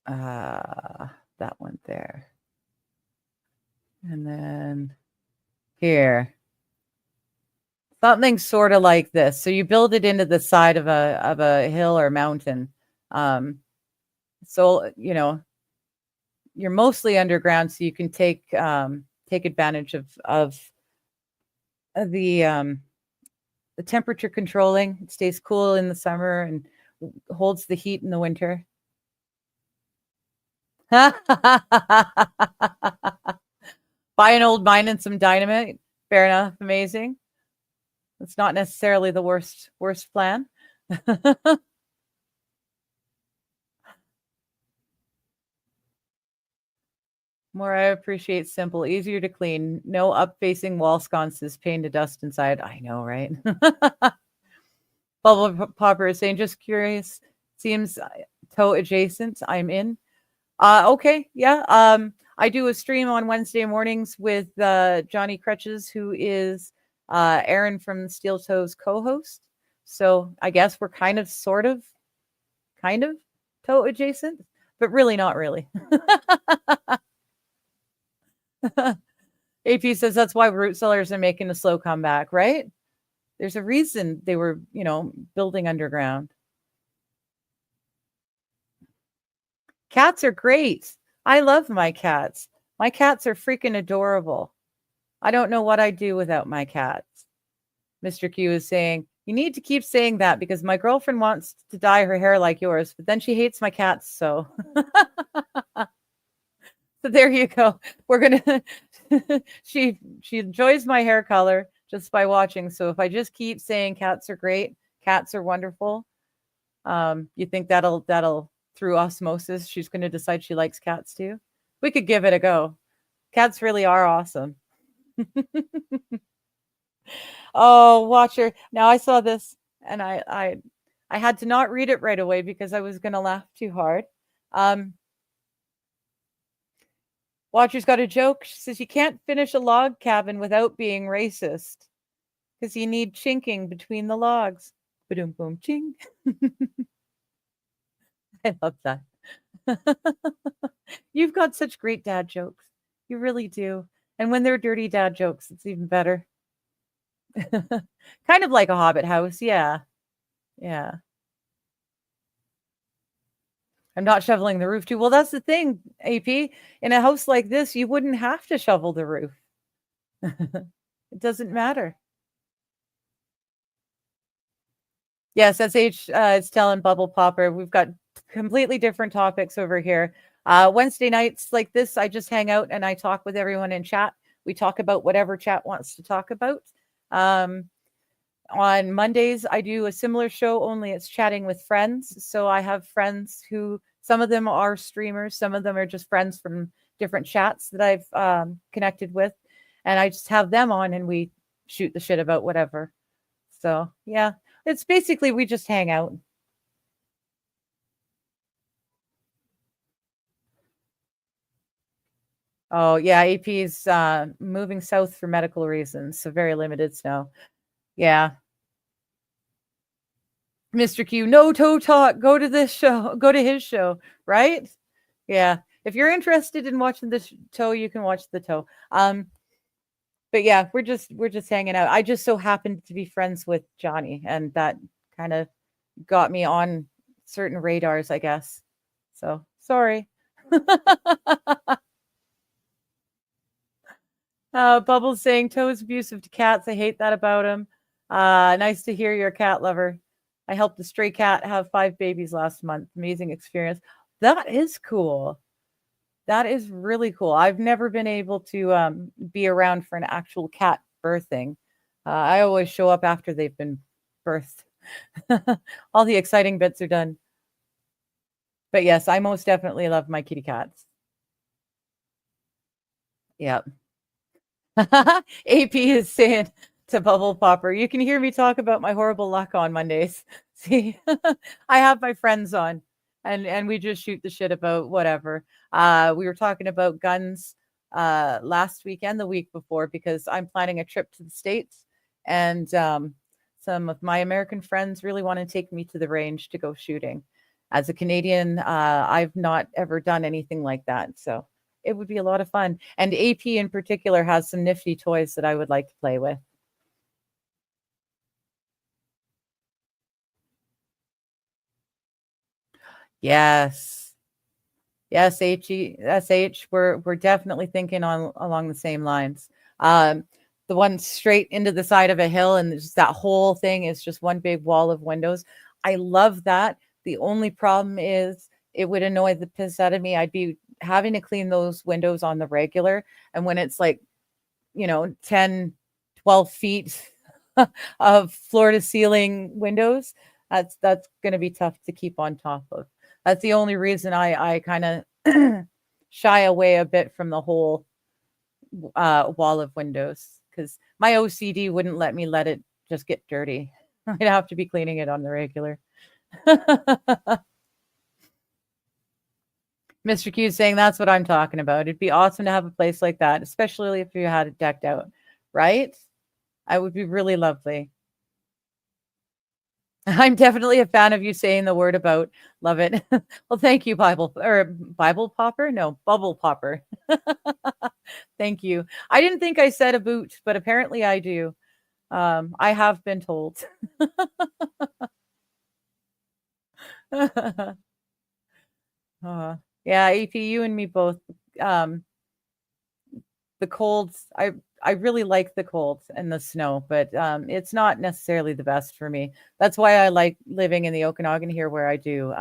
That one there. And then here. Something sort of like this. So you build it into the side of a hill or mountain. So you're mostly underground, so you can take advantage of the temperature controlling. It stays cool in the summer and holds the heat in the winter. Buy an old mine and some dynamite. Fair enough. Amazing. It's not necessarily the worst plan. More, I appreciate simple, easier to clean, no up-facing wall sconces, pain to dust inside. I know, right? Bubble Popper is saying, just curious, seems toe adjacent. I'm in. Okay, yeah. I do a stream on Wednesday mornings with Johnny Crutches, who is Aaron from Steel Toes co-host. So I guess we're kind of, sort of, kind of toe adjacent, but really not really. AP says that's why root cellars are making a slow comeback, right? There's a reason they were, building underground. Cats are great. I love my cats. My cats are freaking adorable. I don't know what I'd do without my cats. Mr. Q is saying, you need to keep saying that because my girlfriend wants to dye her hair like yours, but then she hates my cats, so. So there you go. We're gonna she enjoys my hair color just by watching. So if I just keep saying cats are great, cats are wonderful, you think that'll through osmosis she's gonna decide she likes cats too? We could give it a go. Cats really are awesome. Oh, watcher. Now I saw this and I had to not read it right away because I was gonna laugh too hard. Watcher's got a joke. She says, you can't finish a log cabin without being racist because you need chinking between the logs. Ba-dum, boom, ching. I love that. You've got such great dad jokes. You really do. And when they're dirty dad jokes, it's even better. Kind of like a Hobbit house. Yeah. Yeah. I'm not shoveling the roof too. Well, that's the thing, AP. In a house like this, you wouldn't have to shovel the roof. It doesn't matter. Yes, SH is telling Bubble Popper. We've got completely different topics over here. Wednesday nights like this, I just hang out and I talk with everyone in chat. We talk about whatever chat wants to talk about. On Mondays, I do a similar show, only it's chatting with friends. So I have friends who, some of them are streamers, some of them are just friends from different chats that I've connected with. And I just have them on and we shoot the shit about whatever. So yeah, it's basically we just hang out. Oh yeah, AP's moving south for medical reasons, so very limited snow. Yeah. Mr. Q, no toe talk. Go to this show. Go to his show, right? Yeah. If you're interested in watching this toe, you can watch the toe. But yeah, we're just hanging out. I just so happened to be friends with Johnny, and that kind of got me on certain radars, I guess. So sorry. Bubbles saying Toe's abusive to cats. I hate that about him. Nice to hear you're a cat lover. I helped a stray cat have 5 babies last month. Amazing experience. That is cool. That is really cool. I've never been able to be around for an actual cat birthing. I always show up after they've been birthed. All the exciting bits are done. But yes, I most definitely love my kitty cats. Yep. AP is saying to Bubble Popper, you can hear me talk about my horrible luck on Mondays. See, I have my friends on and we just shoot the shit about whatever. We were talking about guns last weekend, the week before, because I'm planning a trip to the States and some of my American friends really want to take me to the range to go shooting. As a Canadian, I've not ever done anything like that. So it would be a lot of fun. And AP in particular has some nifty toys that I would like to play with. Yes. Yes, SH, we're definitely thinking along the same lines. The one straight into the side of a hill and just that whole thing is just one big wall of windows. I love that. The only problem is it would annoy the piss out of me. I'd be having to clean those windows on the regular. And when it's like, 10, 12 feet of floor to ceiling windows, that's going to be tough to keep on top of. That's the only reason I kind of shy away a bit from the whole wall of windows, because my OCD wouldn't let me let it just get dirty. I'd have to be cleaning it on the regular. Mr. Q saying that's what I'm talking about. It'd be awesome to have a place like that, especially if you had it decked out, right? I would be really lovely. I'm definitely a fan of you saying the word about. Love it. Well, thank you, Bible Popper. No, Bubble Popper. Thank you. I didn't think I said a boot, but apparently I do. I have been told. Yeah, AP, you and me both. Um, the colds, I really like the cold and the snow, but it's not necessarily the best for me. That's why I like living in the Okanagan here where I do.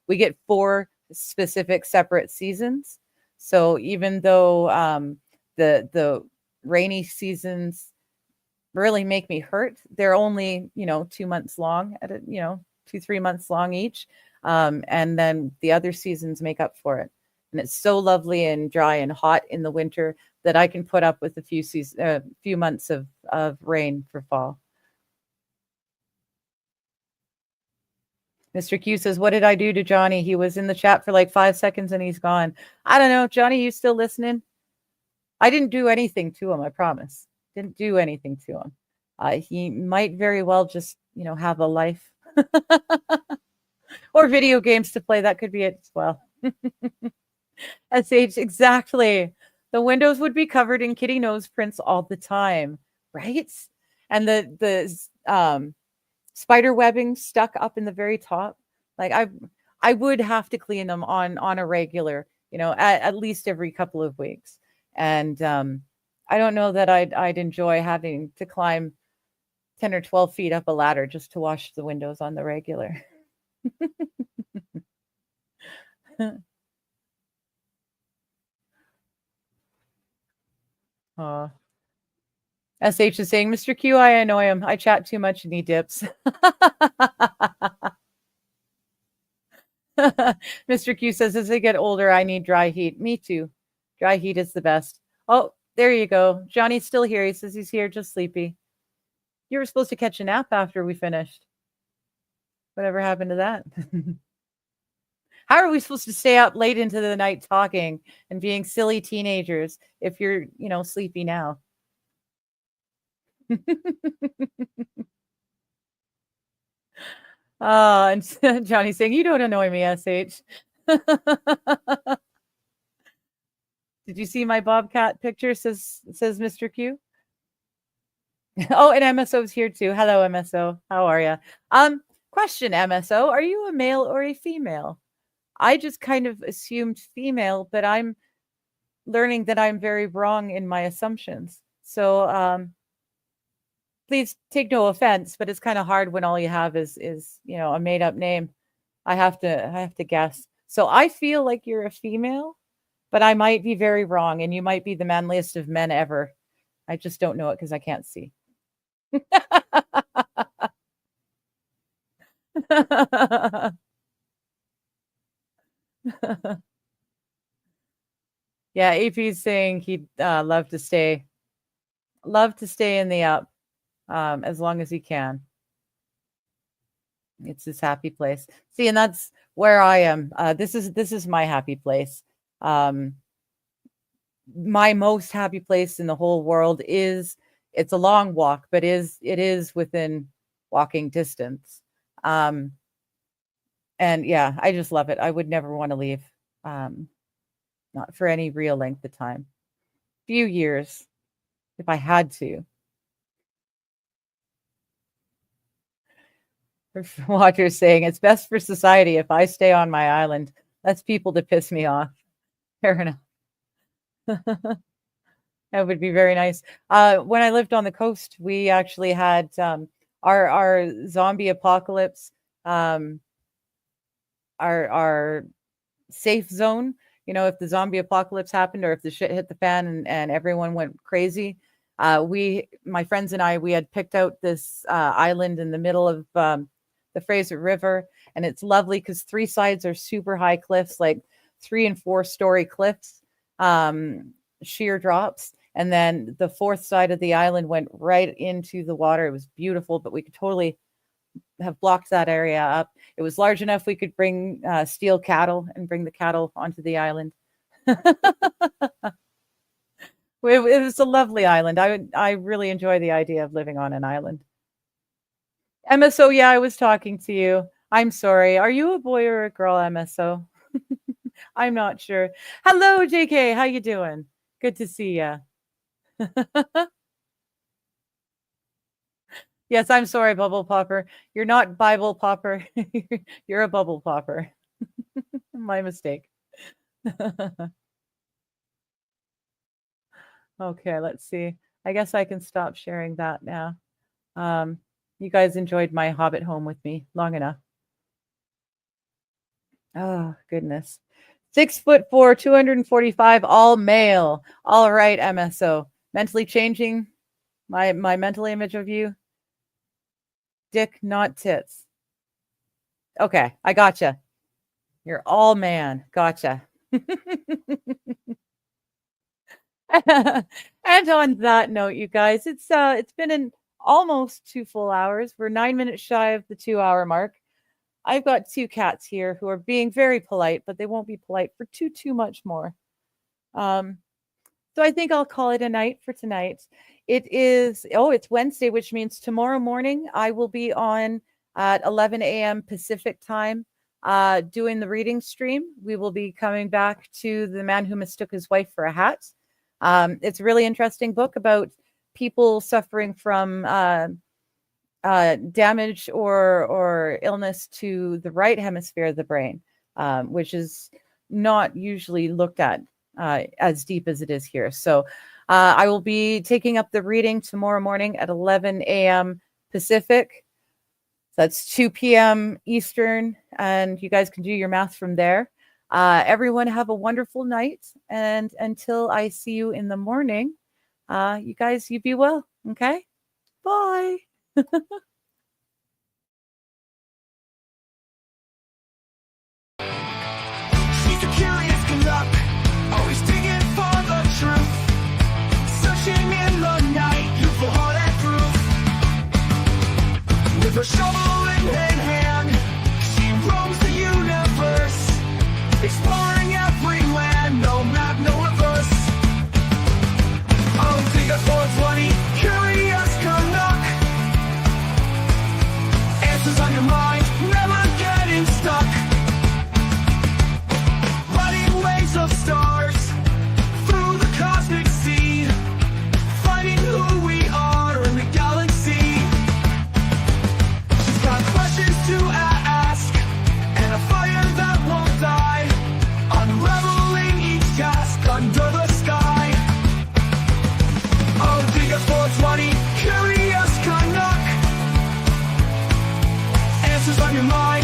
We get 4 specific separate seasons. So even though the rainy seasons really make me hurt, they're only, 2 months long at 2-3 months long each. And then the other seasons make up for it. And it's so lovely and dry and hot in the winter that I can put up with a few months of rain for fall. Mr. Q says, what did I do to Johnny? He was in the chat for like 5 seconds and he's gone. I don't know. Johnny, you still listening? I didn't do anything to him, I promise. Didn't do anything to him. He might very well just, have a life. Or video games to play. That could be it as well. SH, exactly. The windows would be covered in kitty nose prints all the time, right? And the spider webbing stuck up in the very top. Like I would have to clean them on a regular, at least every couple of weeks. And I don't know that I'd enjoy having to climb 10 or 12 feet up a ladder just to wash the windows on the regular. SH is saying, Mr. Q, I annoy him. I chat too much and he dips. Mr. Q says, as I get older, I need dry heat. Me too. Dry heat is the best. Oh, there you go. Johnny's still here. He says he's here, just sleepy. You were supposed to catch a nap after we finished. Whatever happened to that? How are we supposed to stay up late into the night talking and being silly teenagers if you're, sleepy now? And Johnny's saying, you don't annoy me, SH. Did you see my Bobcat picture? Says Mr. Q. Oh, and MSO's here too. Hello, MSO. How are you? Question, MSO. Are you a male or a female? I just kind of assumed female, but I'm learning that I'm very wrong in my assumptions. So please take no offense, but it's kind of hard when all you have is a made up name. I have to guess. So I feel like you're a female, but I might be very wrong, and you might be the manliest of men ever. I just don't know it because I can't see. Yeah, AP's saying he'd love to stay in the up as long as he can. It's his happy place. See, and that's where I am. This is my happy place. My most happy place in the whole world is, it's a long walk, but it is within walking distance. And yeah, I just love it. I would never want to leave. Not for any real length of time. Few years, if I had to. Watcher's saying, it's best for society if I stay on my island. That's people to piss me off. Fair enough. That would be very nice. When I lived on the coast, we actually had our zombie apocalypse, our safe zone. If the zombie apocalypse happened or if the shit hit the fan and everyone went crazy, my friends and I, we had picked out this island in the middle of the Fraser River, and it's lovely because 3 sides are super high cliffs, like 3 and 4 story cliffs, sheer drops, and then the 4th side of the island went right into the water. It was beautiful, but we could totally have blocked that area up. It was large enough we could bring steal cattle and bring the cattle onto the island. It was a lovely island. I really enjoy the idea of living on an island. MSO, yeah, I was talking to you. I'm sorry. Are you a boy or a girl, MSO? I'm not sure. Hello, JK. How you doing? Good to see you. Yes, I'm sorry, Bubble Popper. You're not Bible Popper. You're a Bubble Popper. My mistake. Okay, let's see. I guess I can stop sharing that now. You guys enjoyed my Hobbit home with me long enough. Oh, goodness. 6'4", 245, all male. All right, MSO. Mentally changing my mental image of you. Dick, not tits. Okay, I gotcha. You're all man. Gotcha. And on that note, you guys, it's been almost 2 full hours. We're 9 minutes shy of the 2-hour mark. I've got 2 cats here who are being very polite, but they won't be polite for too much more. So I think I'll call it a night for tonight. It's Wednesday, which means tomorrow morning I will be on at 11 a.m. Pacific time doing the reading stream. We will be coming back to The Man Who Mistook His Wife for a Hat. It's a really interesting book about people suffering from damage or illness to the right hemisphere of the brain, which is not usually looked at as deep as it is here. So I will be taking up the reading tomorrow morning at 11 a.m. Pacific. That's 2 p.m. Eastern, and you guys can do your math from there. Everyone have a wonderful night, and until I see you in the morning, you guys, you be well, okay? Bye. She's a curious canuck, always digging for the truth, searching in the night, youthful heart and proof. With her shovel in hand, she roams the universe, exploring every land, no map, no reverse. Oh, dig a 420, curious canuck. Answers on your mind, never getting stuck. Riding waves of stars through the cosmic sea, finding who we are in the galaxy. She's got questions to ask and a fire that won't die, unraveling each task under the sky. Oh, dig a 420, curious canuck. Answers on your mind.